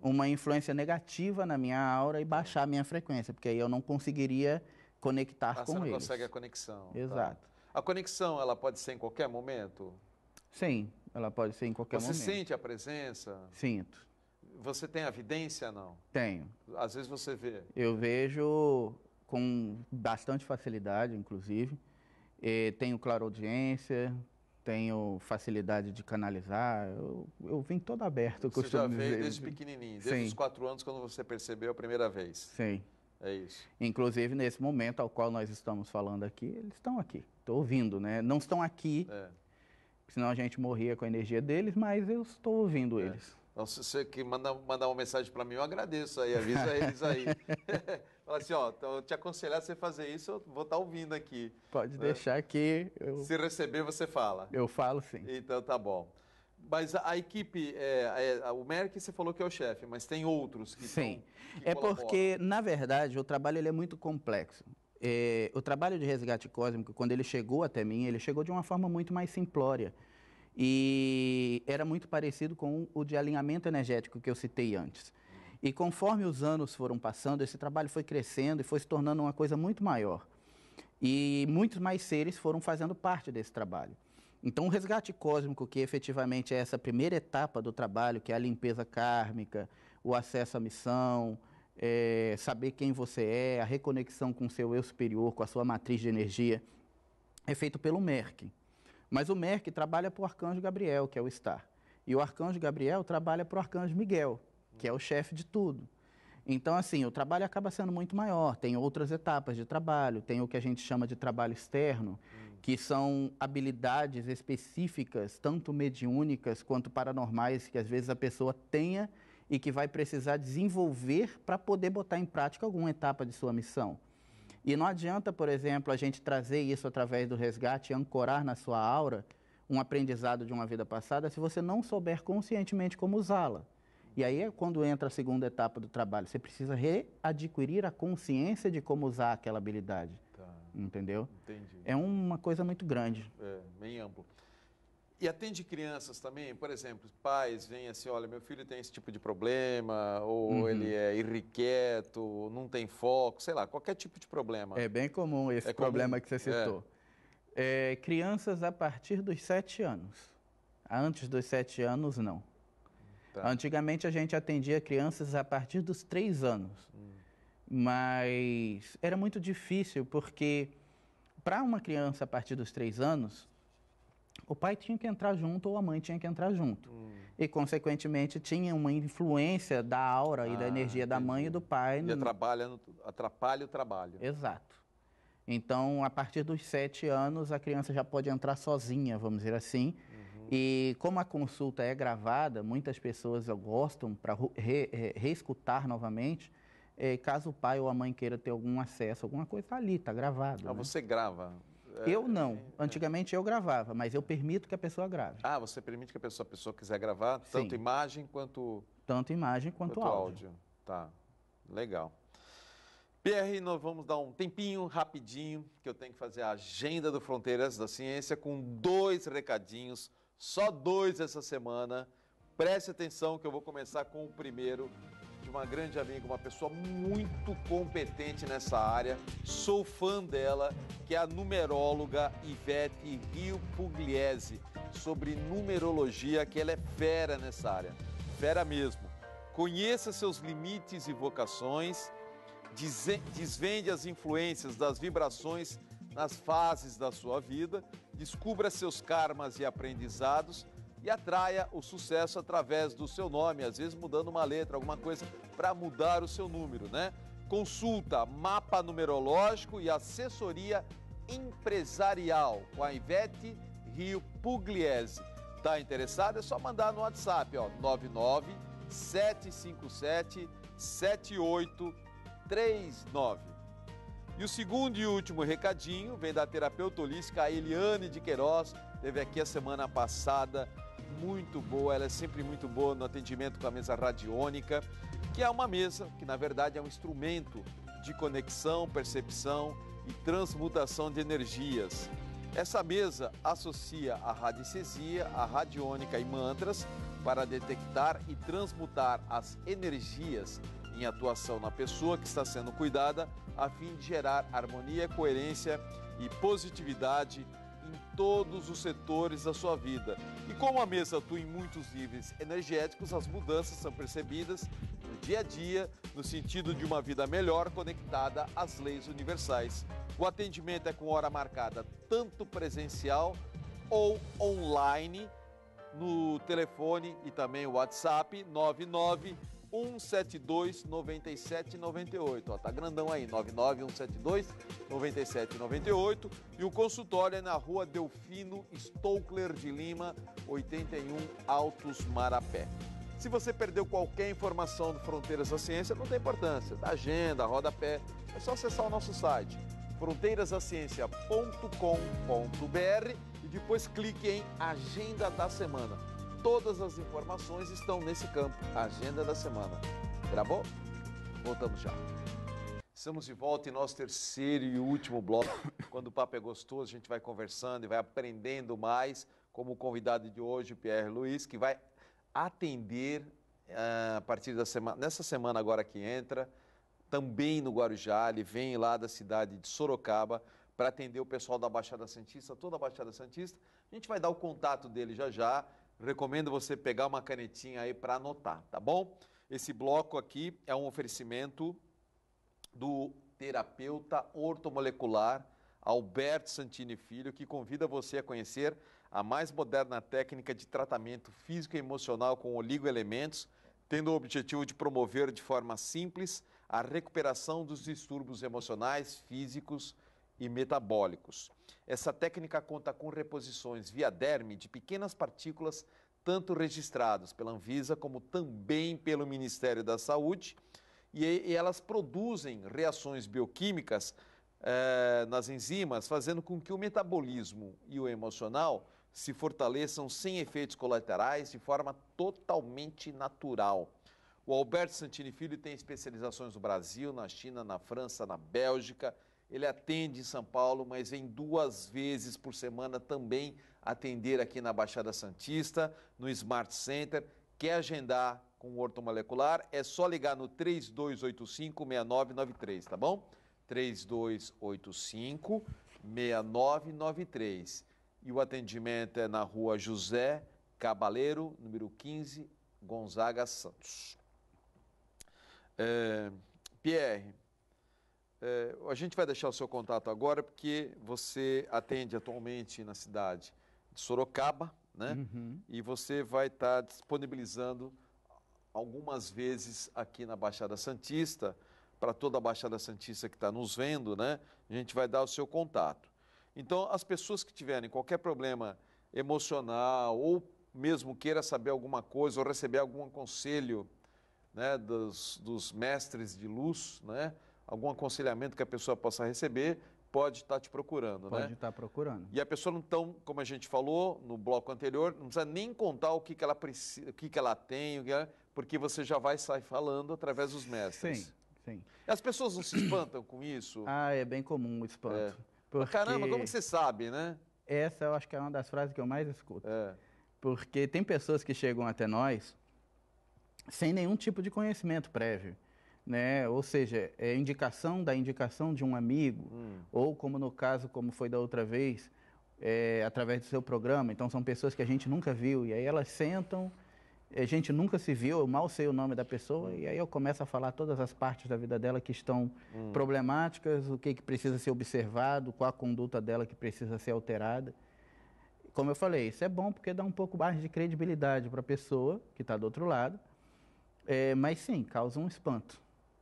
uma influência negativa na minha aura e baixar a minha frequência, porque aí eu não conseguiria conectar com eles. Você não consegue a conexão. Exato. Tá. A conexão, ela pode ser em qualquer momento? Sim, ela pode ser em qualquer momento. Você sente a presença? Sinto. Você tem evidência, não? Tenho. Às vezes você vê. Eu vejo com bastante facilidade, inclusive. Tenho clareaudiência, tenho facilidade de canalizar. Eu vim todo aberto, eu Você já costumo veio dizer. desde pequenininho, desde Sim. os 4 anos, quando você percebeu a primeira vez. Sim. É isso. Inclusive, nesse momento ao qual nós estamos falando aqui, eles estão aqui. Estou ouvindo, né? Não estão aqui, senão a gente morria com a energia deles, mas eu estou ouvindo eles. Então, se você que mandar uma mensagem para mim, eu agradeço aí, avisa eles aí. Fala assim, ó, então, eu te aconselhar você fazer isso, eu vou estar ouvindo aqui. Pode deixar que Se receber, você fala. Eu falo sim. Então, tá bom. Mas a equipe, o Merck, você falou que é o chefe, mas tem outros que sim. que colaboram. Porque, na verdade, o trabalho ele é muito complexo. O trabalho de resgate cósmico, quando ele chegou até mim, ele chegou de uma forma muito mais simplória. E era muito parecido com o de alinhamento energético que eu citei antes. E conforme os anos foram passando, esse trabalho foi crescendo e foi se tornando uma coisa muito maior. E muitos mais seres foram fazendo parte desse trabalho. Então, o resgate cósmico, que efetivamente é essa primeira etapa do trabalho, que é a limpeza kármica, o acesso à missão, saber quem você é, a reconexão com o seu eu superior, com a sua matriz de energia, é feito pelo Merck. Mas o Merck trabalha para o Arcanjo Gabriel, que é o Star. E o Arcanjo Gabriel trabalha para o Arcanjo Miguel, que é o chefe de tudo. Então, assim, o trabalho acaba sendo muito maior. Tem outras etapas de trabalho, tem o que a gente chama de trabalho externo, que são habilidades específicas, tanto mediúnicas quanto paranormais, que às vezes a pessoa tenha e que vai precisar desenvolver para poder botar em prática alguma etapa de sua missão. E não adianta, por exemplo, a gente trazer isso através do resgate e ancorar na sua aura um aprendizado de uma vida passada se você não souber conscientemente como usá-la. E aí é quando entra a segunda etapa do trabalho. Você precisa readquirir a consciência de como usar aquela habilidade. Tá. Entendeu? Entendi. É uma coisa muito grande. Bem amplo. E atende crianças também? Por exemplo, pais vêm assim, olha, meu filho tem esse tipo de problema, ou ele é irrequieto, não tem foco, sei lá, qualquer tipo de problema. É bem comum esse problema que você citou. Crianças a partir dos 7 anos. Antes dos 7 anos, não. Tá. Antigamente a gente atendia crianças a partir dos 3 anos. Mas era muito difícil, porque para uma criança a partir dos 3 anos, o pai tinha que entrar junto ou a mãe tinha que entrar junto. E, consequentemente, tinha uma influência da aura e da energia da mãe e do pai. E atrapalha o trabalho. Exato. Então, a partir dos 7 anos, a criança já pode entrar sozinha, vamos dizer assim. E como a consulta é gravada, muitas pessoas gostam para reescutar novamente. Caso o pai ou a mãe queira ter algum acesso, alguma coisa, está ali, está gravado. Ah, né? Você grava? Eu não. Antigamente eu gravava, mas eu permito que a pessoa grave. Ah, você permite que a pessoa quiser gravar? Sim. Tanto imagem quanto... Tanto imagem quanto áudio. Tá, legal. Pierre, nós vamos dar um tempinho, rapidinho, que eu tenho que fazer a agenda do Fronteiras da Ciência com 2 recadinhos, só 2 essa semana. Preste atenção que eu vou começar com o primeiro, de uma grande amiga, uma pessoa muito competente nessa área, sou fã dela, que é a numeróloga Ivete Rio Pugliese, sobre numerologia, que ela é fera nessa área, fera mesmo. Conheça seus limites e vocações, desvende as influências das vibrações nas fases da sua vida, descubra seus karmas e aprendizados e atraia o sucesso através do seu nome, às vezes mudando uma letra, alguma coisa para mudar o seu número, né? Consulta, mapa numerológico e assessoria empresarial com a Ivete Rio Pugliese. Tá interessado? É só mandar no WhatsApp, ó, 997577839. E o segundo e último recadinho vem da terapeuta holística Eliane de Queiroz, teve aqui a semana passada, muito boa, ela é sempre muito boa no atendimento com a mesa radiônica, que é uma mesa que na verdade é um instrumento de conexão, percepção e transmutação de energias. Essa mesa associa a radiestesia, a radiônica e mantras para detectar e transmutar as energias em atuação na pessoa que está sendo cuidada, a fim de gerar harmonia, coerência e positividade em todos os setores da sua vida. E como a mesa atua em muitos níveis energéticos, as mudanças são percebidas no dia a dia, no sentido de uma vida melhor conectada às leis universais. O atendimento é com hora marcada, tanto presencial ou online, no telefone e também o WhatsApp 99 172 9798. Ó, tá grandão aí, 99 172 9798. E o consultório é na rua Delfino Stoukler de Lima, 81 Altos Marapé. Se você perdeu qualquer informação do Fronteiras da Ciência, não tem importância. Da agenda, rodapé, é só acessar o nosso site fronteirasdaciencia.com.br e depois clique em Agenda da Semana. Todas as informações estão nesse campo, Agenda da Semana. Gravou? Voltamos já. Estamos de volta em nosso terceiro e último bloco. Quando o papo é gostoso, a gente vai conversando e vai aprendendo mais, como o convidado de hoje, o Pierre Luiz, que vai atender a partir da semana, nessa semana agora que entra, também no Guarujá. Ele vem lá da cidade de Sorocaba para atender o pessoal da Baixada Santista, toda a Baixada Santista. A gente vai dar o contato dele já já. Recomendo você pegar uma canetinha aí para anotar, tá bom? Esse bloco aqui é um oferecimento do terapeuta ortomolecular Alberto Santini Filho, que convida você a conhecer a mais moderna técnica de tratamento físico e emocional com oligoelementos, tendo o objetivo de promover de forma simples a recuperação dos distúrbios emocionais, físicos e metabólicos. Essa técnica conta com reposições via derme de pequenas partículas, tanto registradas pela Anvisa como também pelo Ministério da Saúde, e elas produzem reações bioquímicas nas enzimas, fazendo com que o metabolismo e o emocional se fortaleçam sem efeitos colaterais, de forma totalmente natural. O Alberto Santini Filho tem especializações no Brasil, na China, na França, na Bélgica. Ele atende em São Paulo, mas vem 2 vezes por semana também atender aqui na Baixada Santista, no Smart Center. Quer agendar com o ortomolecular? É só ligar no 3285-6993, tá bom? 3285-6993. E o atendimento é na rua José Cabaleiro, número 15, Gonzaga Santos. Pierre, a gente vai deixar o seu contato agora porque você atende atualmente na cidade de Sorocaba, né? Uhum. E você vai estar disponibilizando algumas vezes aqui na Baixada Santista, para toda a Baixada Santista que está nos vendo, né? A gente vai dar o seu contato. Então, as pessoas que tiverem qualquer problema emocional ou mesmo queira saber alguma coisa ou receber algum conselho, né, dos mestres de luz, né, algum aconselhamento que a pessoa possa receber, pode estar te procurando, Pode né? estar procurando. E a pessoa não tão, como a gente falou no bloco anterior, não precisa nem contar o que ela precisa, o que ela tem, porque você já vai sair falando através dos mestres. Sim, sim. As pessoas não se espantam com isso? Ah, é bem comum o espanto. Mas, caramba, como que você sabe, né? Essa eu acho que é uma das frases que eu mais escuto. É. Porque tem pessoas que chegam até nós sem nenhum tipo de conhecimento prévio, né? Ou seja, é indicação da indicação de um amigo, ou como no caso, como foi da outra vez, através do seu programa. Então são pessoas que a gente nunca viu, e aí elas sentam, a gente nunca se viu, eu mal sei o nome da pessoa, e aí eu começo a falar todas as partes da vida dela que estão problemáticas, o que precisa ser observado, qual a conduta dela que precisa ser alterada. Como eu falei, isso é bom porque dá um pouco mais de credibilidade para a pessoa que está do outro lado, mas sim, causa um espanto.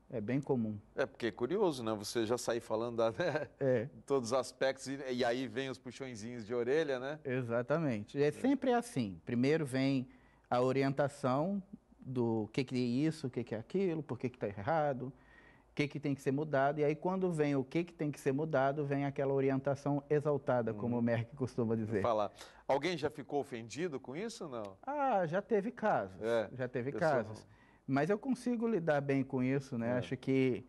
É bem comum. Porque é curioso, né? Você já sair falando de todos os aspectos e aí vem os puxõezinhos de orelha, né? Exatamente. É sempre assim. Primeiro vem a orientação do que é isso, o que é aquilo, por que está errado, o que tem que ser mudado. E aí quando vem o que tem que ser mudado, vem aquela orientação exaltada, como o Merck costuma dizer. Falar. Alguém já ficou ofendido com isso ou não? Ah, já teve casos. Já teve casos. Mas eu consigo lidar bem com isso, né? Acho que,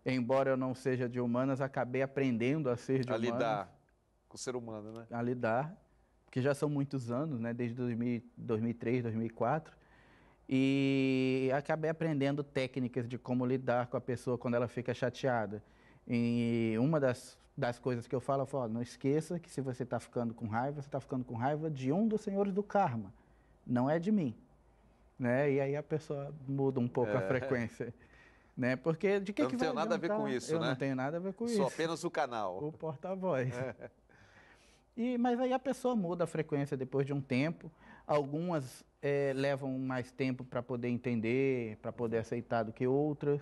embora eu não seja de humanas, acabei aprendendo a ser de humanas. A lidar com o ser humano, né? A lidar, porque já são muitos anos, né? Desde 2003, 2004. E acabei aprendendo técnicas de como lidar com a pessoa quando ela fica chateada. E uma das das coisas que eu falo, ó, não esqueça que se você está ficando com raiva, você está ficando com raiva de um dos senhores do karma, não é de mim. Né? E aí a pessoa muda um pouco a frequência. Né? Porque de que eu não tenho nada a ver com isso, eu né? não tenho nada a ver com isso. Sou apenas o canal. O porta-voz. Mas aí a pessoa muda a frequência depois de um tempo. Algumas levam mais tempo para poder entender, para poder aceitar do que outras.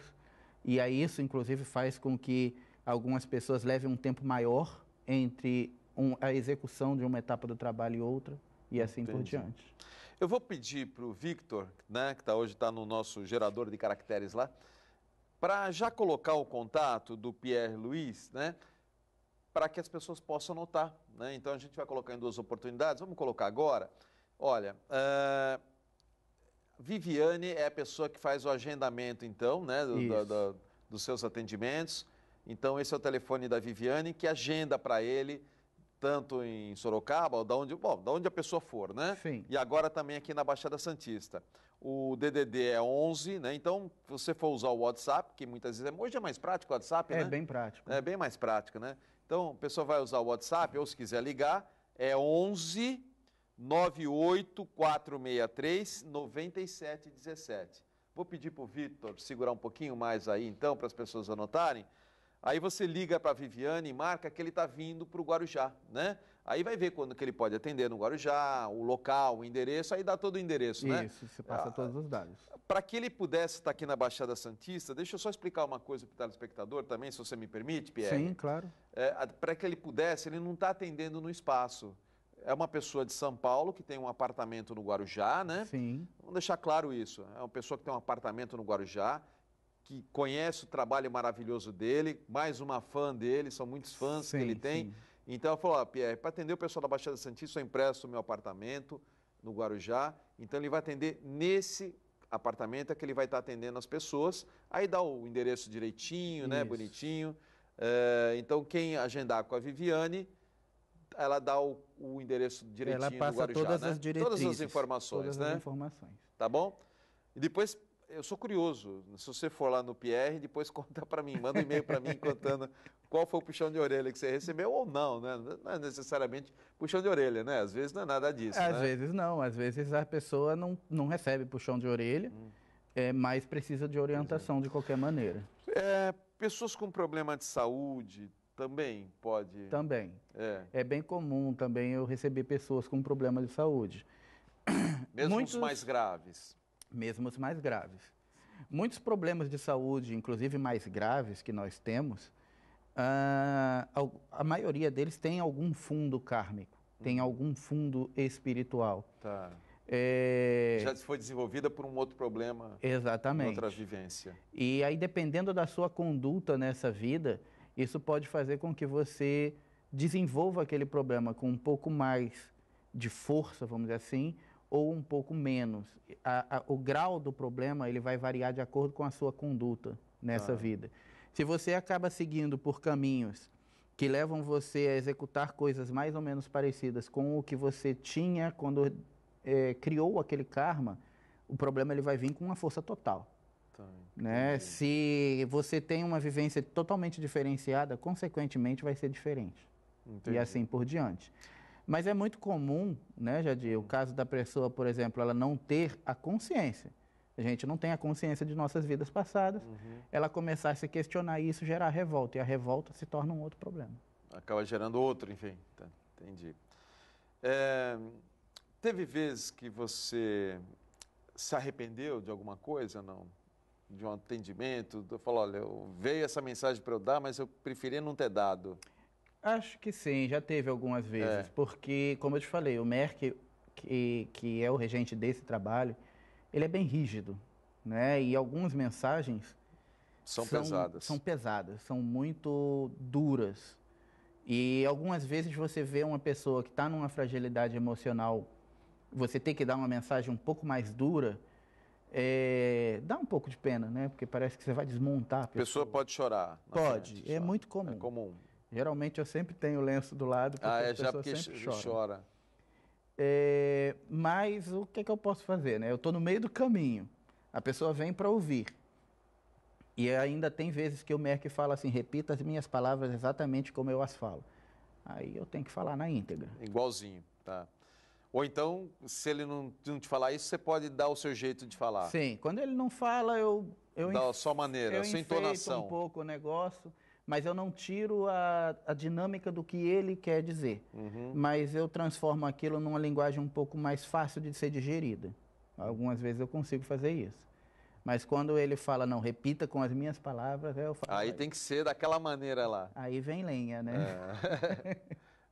E aí isso, inclusive, faz com que algumas pessoas levem um tempo maior entre a execução de uma etapa do trabalho e outra, e assim por diante. Eu vou pedir para o Victor, né, que hoje está no nosso gerador de caracteres lá, para já colocar o contato do Pierre Luiz, né, para que as pessoas possam anotar. Né? Então a gente vai colocar em 2 oportunidades. Vamos colocar agora. Olha, Viviane é a pessoa que faz o agendamento, então, né, dos seus atendimentos. Então esse é o telefone da Viviane, que agenda para ele, tanto em Sorocaba, ou da onde a pessoa for, né? Sim. E agora também aqui na Baixada Santista. O DDD é 11, né? Então, se você for usar o WhatsApp, que muitas vezes hoje é mais prático o WhatsApp, né? É bem prático. É bem mais prático, né? Então, a pessoa vai usar o WhatsApp, ou se quiser ligar, é 11 98463 9717. Vou pedir para o Vitor segurar um pouquinho mais aí, então, para as pessoas anotarem. Aí você liga para a Viviane e marca que ele está vindo para o Guarujá, né? Aí vai ver quando que ele pode atender no Guarujá, o local, o endereço, aí dá todo o endereço, né? Isso, você passa todos os dados. Para que ele pudesse estar aqui na Baixada Santista, deixa eu só explicar uma coisa para o telespectador também, se você me permite, Pierre. Sim, claro. Para que ele pudesse, ele não está atendendo no espaço. É uma pessoa de São Paulo que tem um apartamento no Guarujá, né? Sim. Vamos deixar claro isso. É uma pessoa que tem um apartamento no Guarujá, que conhece o trabalho maravilhoso dele, mais uma fã dele, são muitos fãs que ele tem. Sim. Então ela falou, Pierre, para atender o pessoal da Baixada Santista, eu empresto o meu apartamento no Guarujá. Então ele vai atender nesse apartamento, é que ele vai estar atendendo as pessoas. Aí dá o endereço direitinho, né, bonitinho. Então quem agendar com a Viviane, ela dá o endereço direitinho do Guarujá. Ela passa todas as diretrizes. Todas as informações, todas as informações. Tá bom? E depois... Eu sou curioso, se você for lá no Pierre, depois conta para mim, manda um e-mail para mim contando qual foi o puxão de orelha que você recebeu ou não, né? Não é necessariamente puxão de orelha, né? Às vezes não é nada disso, Às vezes não, às vezes a pessoa não recebe puxão de orelha, mas precisa de orientação de qualquer maneira. Pessoas com problema de saúde também pode... Também. É bem comum também eu receber pessoas com problema de saúde. Mesmo os mais graves. Mesmo os mais graves. Muitos problemas de saúde, inclusive mais graves que nós temos, a maioria deles tem algum fundo kármico, tem algum fundo espiritual. Tá. Já foi desenvolvida por um outro problema. Exatamente. Outra vivência. E aí, dependendo da sua conduta nessa vida, isso pode fazer com que você desenvolva aquele problema com um pouco mais de força, vamos dizer assim, ou um pouco menos. O grau do problema ele vai variar de acordo com a sua conduta nessa vida. Se você acaba seguindo por caminhos que levam você a executar coisas mais ou menos parecidas com o que você tinha quando criou aquele karma, o problema ele vai vir com uma força total. Né? Se você tem uma vivência totalmente diferenciada, consequentemente vai ser diferente. Entendi. E assim por diante. Mas é muito comum, né, Jadir, o caso da pessoa, por exemplo, ela não ter a consciência. A gente não tem a consciência de nossas vidas passadas. Ela começar a se questionar e isso gerar revolta. E a revolta se torna um outro problema. Acaba gerando outro, enfim. Entendi. Teve vezes que você se arrependeu de alguma coisa, não? De um atendimento? Falou, olha, veio essa mensagem para eu dar, mas eu preferia não ter dado. Acho que sim, já teve algumas vezes, porque, como eu te falei, o Merck, que é o regente desse trabalho, ele é bem rígido, né? E algumas mensagens são pesadas. São pesadas, são muito duras. E algumas vezes você vê uma pessoa que está numa fragilidade emocional, você tem que dar uma mensagem um pouco mais dura, dá um pouco de pena, né? Porque parece que você vai desmontar a pessoa. A pessoa pode chorar. Pode, é muito comum. É comum. Geralmente eu sempre tenho o lenço do lado, porque as pessoas sempre choram. Mas o que eu posso fazer, né? Eu estou no meio do caminho, a pessoa vem para ouvir. E ainda tem vezes que o Merck fala assim, repita as minhas palavras exatamente como eu as falo. Aí eu tenho que falar na íntegra. Igualzinho, tá? Ou então, se ele não te falar isso, você pode dar o seu jeito de falar. Sim, quando ele não fala, Da sua maneira, eu a sua enfeito entonação. um pouco o negócio, mas eu não tiro a dinâmica do que ele quer dizer. Mas eu transformo aquilo numa linguagem um pouco mais fácil de ser digerida. Algumas vezes eu consigo fazer isso. Mas quando ele fala, não, repita com as minhas palavras, eu falo... Aí tem que ser daquela maneira lá. Aí vem lenha, né?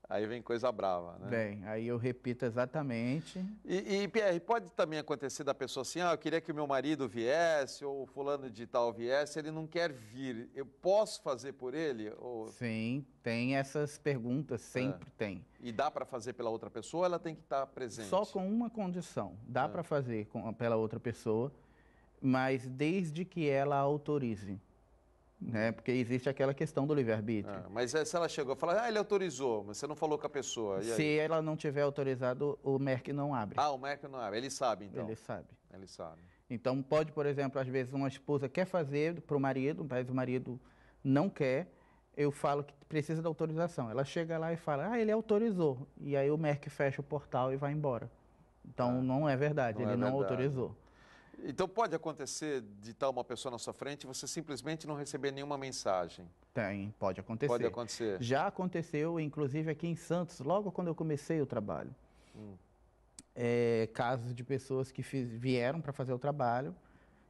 Aí vem coisa brava, né? Bem, aí eu repito exatamente. E Pierre, pode também acontecer da pessoa assim, eu queria que o meu marido viesse, ou fulano de tal viesse, ele não quer vir. Eu posso fazer por ele? Ou... Sim, tem essas perguntas, sempre tem. E dá para fazer pela outra pessoa ou ela tem que estar presente? Só com uma condição, dá para fazer pela outra pessoa, mas desde que ela autorize, né? Porque existe aquela questão do livre-arbítrio. Mas se ela chegou e falou, ele autorizou, mas você não falou com a pessoa. E aí? Se ela não tiver autorizado, o Merck não abre. O Merck não abre, ele sabe então? Ele sabe. Ele sabe. Então pode, por exemplo, às vezes uma esposa quer fazer para o marido, mas o marido não quer, eu falo que precisa da autorização. Ela chega lá e fala, ele autorizou. E aí o Merck fecha o portal e vai embora. Então não é verdade, ele não autorizou. Então pode acontecer de estar uma pessoa na sua frente e você simplesmente não receber nenhuma mensagem? Pode acontecer. Pode acontecer. Já aconteceu, inclusive aqui em Santos, logo quando eu comecei o trabalho. Casos de pessoas que vieram para fazer o trabalho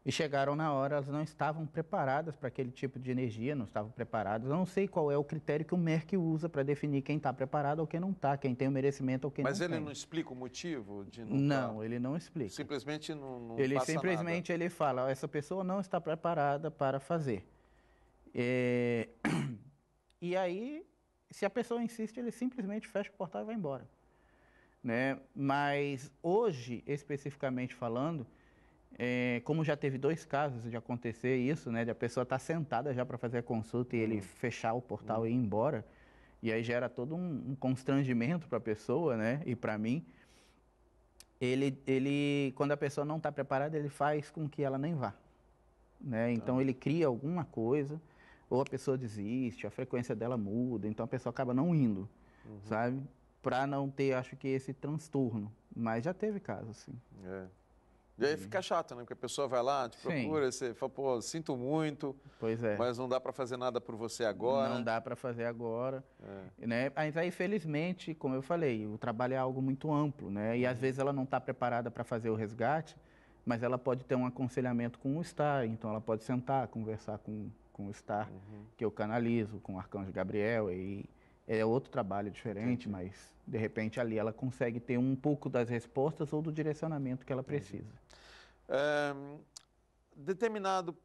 e chegaram na hora, elas não estavam preparadas para aquele tipo de energia, não estavam preparadas. Eu não sei qual é o critério que o Merck usa para definir quem está preparado ou quem não está, quem tem o merecimento ou quem não tem. Mas ele não explica o motivo de não Não, ele não explica. Simplesmente não ele passa simplesmente nada. Ele fala, essa pessoa não está preparada para fazer. E aí, se a pessoa insiste, ele simplesmente fecha o portal e vai embora. Né? Mas hoje, especificamente falando, como já teve 2 casos de acontecer isso, né, de a pessoa estar sentada já para fazer a consulta e ele fechar o portal e ir embora, e aí gera todo um constrangimento para a pessoa, né, e para mim, ele, quando a pessoa não está preparada, ele faz com que ela nem vá. Né? Então ele cria alguma coisa, ou a pessoa desiste, a frequência dela muda, então a pessoa acaba não indo, sabe? Para não ter, acho que, esse transtorno. Mas já teve casos, sim. E aí fica chato, né? Porque a pessoa vai lá, te procura, você fala, pô, sinto muito, mas não dá para fazer nada por você agora. Não dá para fazer agora. Né? Mas aí, felizmente, como eu falei, o trabalho é algo muito amplo, né? E às vezes ela não está preparada para fazer o resgate, mas ela pode ter um aconselhamento com o STAR, então ela pode sentar, conversar com o STAR, que eu canalizo, com o Arcanjo Gabriel, e é outro trabalho diferente, mas de repente ali ela consegue ter um pouco das respostas ou do direcionamento que ela precisa. Determinado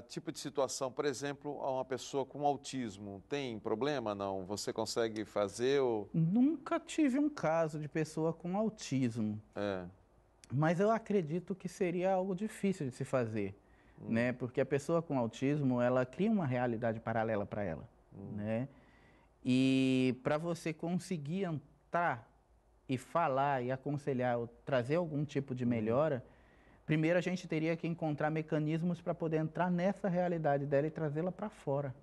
tipo de situação, por exemplo, uma pessoa com autismo, tem problema não? Você consegue fazer? Ou... Nunca tive um caso de pessoa com autismo. Mas eu acredito que seria algo difícil de se fazer, né? Porque a pessoa com autismo, ela cria uma realidade paralela para ela, né? E para você conseguir entrar e falar e aconselhar ou trazer algum tipo de melhora, primeiro a gente teria que encontrar mecanismos para poder entrar nessa realidade dela e trazê-la para fora.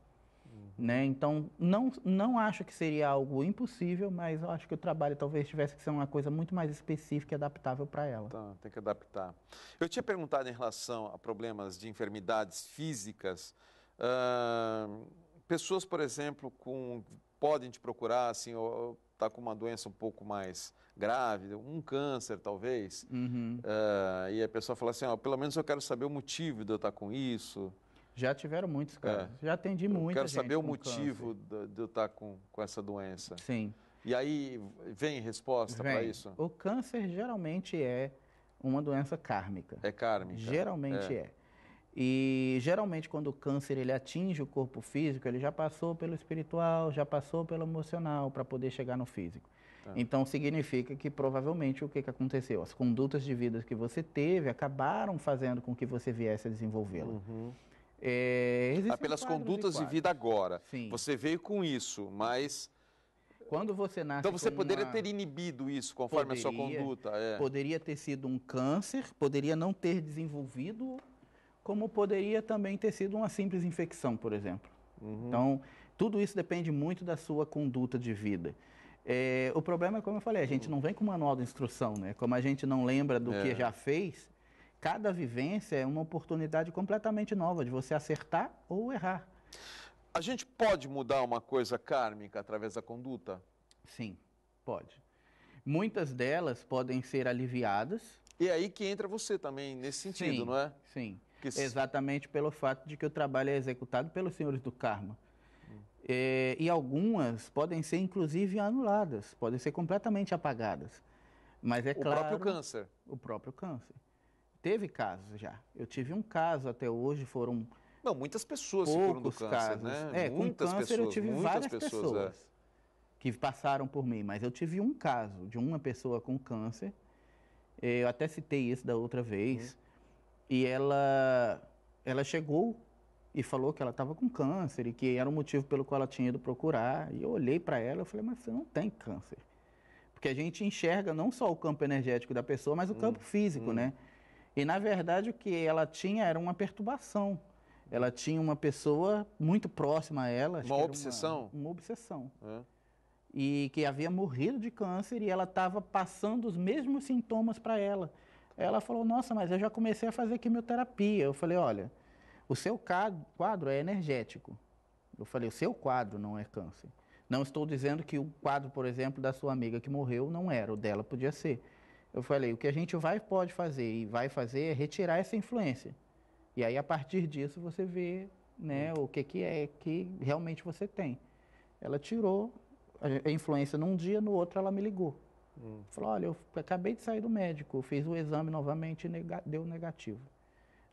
Né? Então, não acho que seria algo impossível, mas eu acho que o trabalho talvez tivesse que ser uma coisa muito mais específica e adaptável para ela. Tá, tem que adaptar. Eu tinha perguntado em relação a problemas de enfermidades físicas. Pessoas, por exemplo, podem te procurar, assim, ou está com uma doença um pouco mais grave, um câncer talvez, e a pessoa fala assim, pelo menos eu quero saber o motivo de eu estar com isso. Já tiveram muitos casos. Já atendi muita gente. Quero saber o motivo de eu estar com essa doença. Sim. E aí vem resposta para isso? O câncer geralmente é uma doença kármica. É kármica? Geralmente é. E geralmente quando o câncer ele atinge o corpo físico, ele já passou pelo espiritual, já passou pelo emocional para poder chegar no físico. Então significa que provavelmente o que aconteceu? As condutas de vida que você teve acabaram fazendo com que você viesse a desenvolvê-la. Pelas condutas de vida agora. Sim. Você veio com isso, mas... Quando você nasce então você poderia ter inibido isso conforme a sua conduta. Poderia ter sido um câncer, poderia não ter desenvolvido, como poderia também ter sido uma simples infecção, por exemplo. Uhum. Então, tudo isso depende muito da sua conduta de vida. O problema é, como eu falei, a gente não vem com manual de instrução, né? Como a gente não lembra do que já fez, cada vivência é uma oportunidade completamente nova de você acertar ou errar. A gente pode mudar uma coisa kármica através da conduta? Sim, pode. Muitas delas podem ser aliviadas. E é aí que entra você também, nesse sentido, Sim, não é? sim. Que... Exatamente pelo fato de que o trabalho é executado pelos senhores do karma. E algumas podem ser, inclusive, anuladas, podem ser completamente apagadas. Mas é claro... O próprio câncer. O próprio câncer. Teve casos já. Eu tive um caso até hoje, foram... Não, muitas pessoas se curam do câncer, casos. né? Com câncer pessoas, eu tive várias pessoas que passaram por mim, mas eu tive um caso de uma pessoa com câncer, eu até citei isso da outra vez, e ela chegou e falou que ela estava com câncer e que era o motivo pelo qual ela tinha ido procurar, e eu olhei para ela e falei, mas você não tem câncer. Porque a gente enxerga não só o campo energético da pessoa, mas o campo físico, né? E, na verdade, o que ela tinha era uma perturbação. Ela tinha uma pessoa muito próxima a ela. Uma obsessão? Uma obsessão. E que havia morrido de câncer e ela estava passando os mesmos sintomas para ela. Ela falou, nossa, mas eu já comecei a fazer quimioterapia. Eu falei, olha, o seu quadro é energético. Eu falei, o seu quadro não é câncer. Não estou dizendo que o quadro, por exemplo, da sua amiga que morreu não era, o dela podia ser. Eu falei, o que a gente pode fazer e vai fazer é retirar essa influência. E aí, a partir disso, você vê, né, o que é que realmente você tem. Ela tirou a influência num dia, no outro ela me ligou. Falou, olha, eu acabei de sair do médico, fiz o exame novamente e deu negativo.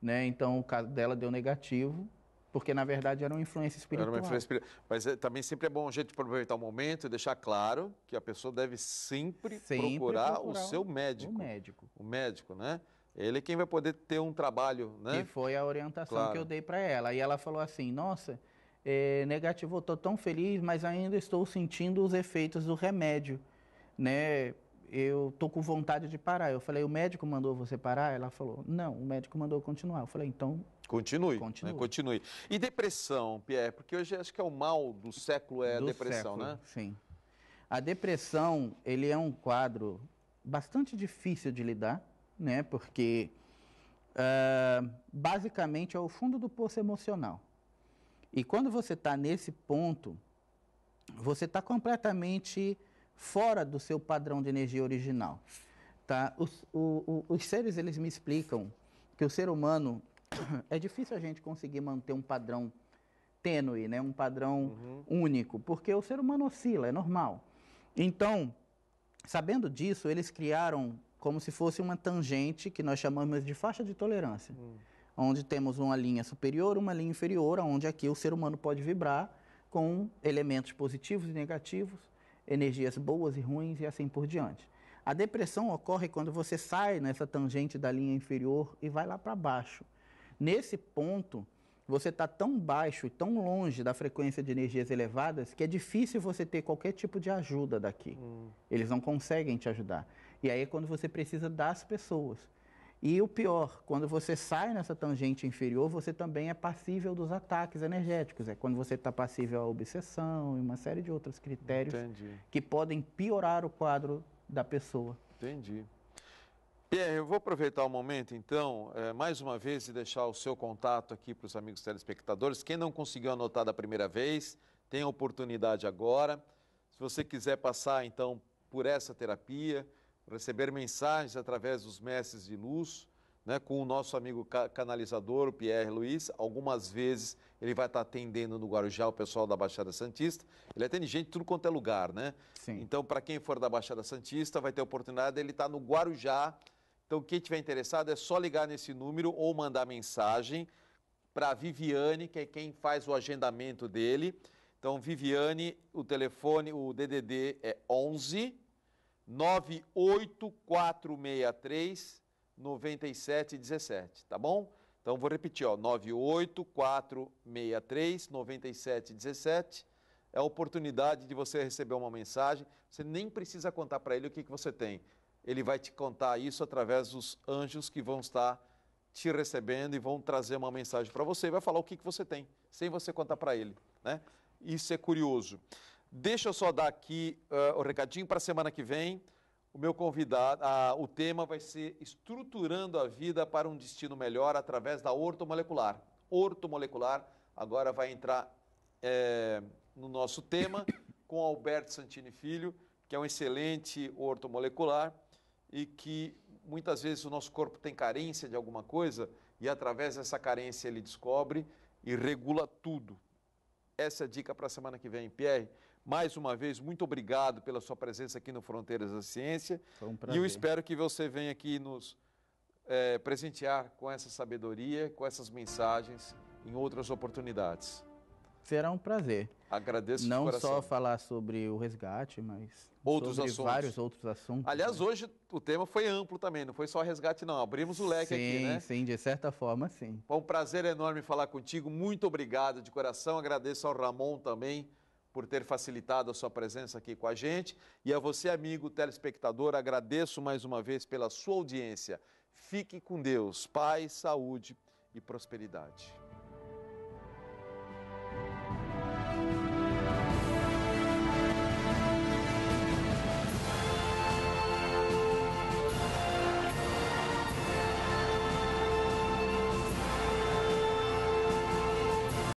Né? Então, o caso dela deu negativo, porque, na verdade, era uma influência espiritual. Era uma influência espiritual. Mas também sempre é bom a gente aproveitar o momento e deixar claro que a pessoa deve sempre procurar o seu médico. O médico, né? Ele é quem vai poder ter um trabalho, né? Que foi a orientação que eu dei para ela. E ela falou assim, nossa, negativo, eu estou tão feliz, mas ainda estou sentindo os efeitos do remédio, né? Eu estou com vontade de parar. Eu falei, o médico mandou você parar? Ela falou, não, o médico mandou continuar. Eu falei, então... Continue. Né? Continue. E depressão, Pierre? Porque hoje acho que é o mal do século, a depressão, né? Sim. A depressão, ele é um quadro bastante difícil de lidar, né? Porque basicamente é o fundo do poço emocional. E quando você está nesse ponto, você está completamente fora do seu padrão de energia original. Tá? Os seres, eles me explicam que o ser humano, é difícil a gente conseguir manter um padrão tênue, né? Um padrão único, porque o ser humano oscila, é normal. Então, sabendo disso, eles criaram como se fosse uma tangente que nós chamamos de faixa de tolerância, onde temos uma linha superior, uma linha inferior, onde aqui o ser humano pode vibrar com elementos positivos e negativos, energias boas e ruins e assim por diante. A depressão ocorre quando você sai nessa tangente da linha inferior e vai lá para baixo. Nesse ponto, você está tão baixo e tão longe da frequência de energias elevadas que é difícil você ter qualquer tipo de ajuda daqui. Eles não conseguem te ajudar. E aí é quando você precisa das pessoas. E o pior, quando você sai nessa tangente inferior, você também é passível dos ataques energéticos. É quando você está passível à obsessão e uma série de outros critérios que podem piorar o quadro da pessoa. Entendi. Pierre, eu vou aproveitar o momento, então, mais uma vez, e deixar o seu contato aqui para os amigos telespectadores. Quem não conseguiu anotar da primeira vez, tem a oportunidade agora. Se você quiser passar, então, por essa terapia, receber mensagens através dos mestres de luz, né, com o nosso amigo canalizador, o Pierre Luiz. Algumas vezes ele vai estar atendendo no Guarujá o pessoal da Baixada Santista. Ele atende gente de tudo quanto é lugar, né? Sim. Então, para quem for da Baixada Santista, vai ter a oportunidade, ele está no Guarujá. Então, quem estiver interessado é só ligar nesse número ou mandar mensagem para a Viviane, que é quem faz o agendamento dele. Então, Viviane, o telefone, o DDD é 11 98463 9717, tá bom? Então, vou repetir, ó, 98463 9717. É a oportunidade de você receber uma mensagem. Você nem precisa contar para ele o que você tem. Ele vai te contar isso através dos anjos que vão estar te recebendo e vão trazer uma mensagem para você e vai falar o que você tem, sem você contar para ele, né? Isso é curioso. Deixa eu só dar aqui o recadinho para a semana que vem. O meu convidado, o tema vai ser estruturando a vida para um destino melhor através da ortomolecular. Ortomolecular agora vai entrar no nosso tema com Alberto Santini Filho, que é um excelente ortomolecular e que muitas vezes o nosso corpo tem carência de alguma coisa e através dessa carência ele descobre e regula tudo. Essa é a dica para a semana que vem. Pierre, mais uma vez, muito obrigado pela sua presença aqui no Fronteiras da Ciência. Foi um prazer. E eu espero que você venha aqui nos presentear com essa sabedoria, com essas mensagens em outras oportunidades. Será um prazer. Agradeço de Não coração. só falar sobre o resgate, mas outros sobre assuntos. vários outros assuntos. Aliás, né? hoje o tema foi amplo também, não foi só resgate não, abrimos o leque aqui, né? Sim, de certa forma, sim. Foi um prazer enorme falar contigo, muito obrigado de coração, agradeço ao Ramon também por ter facilitado a sua presença aqui com a gente e a você, amigo telespectador, agradeço mais uma vez pela sua audiência. Fique com Deus, paz, saúde e prosperidade.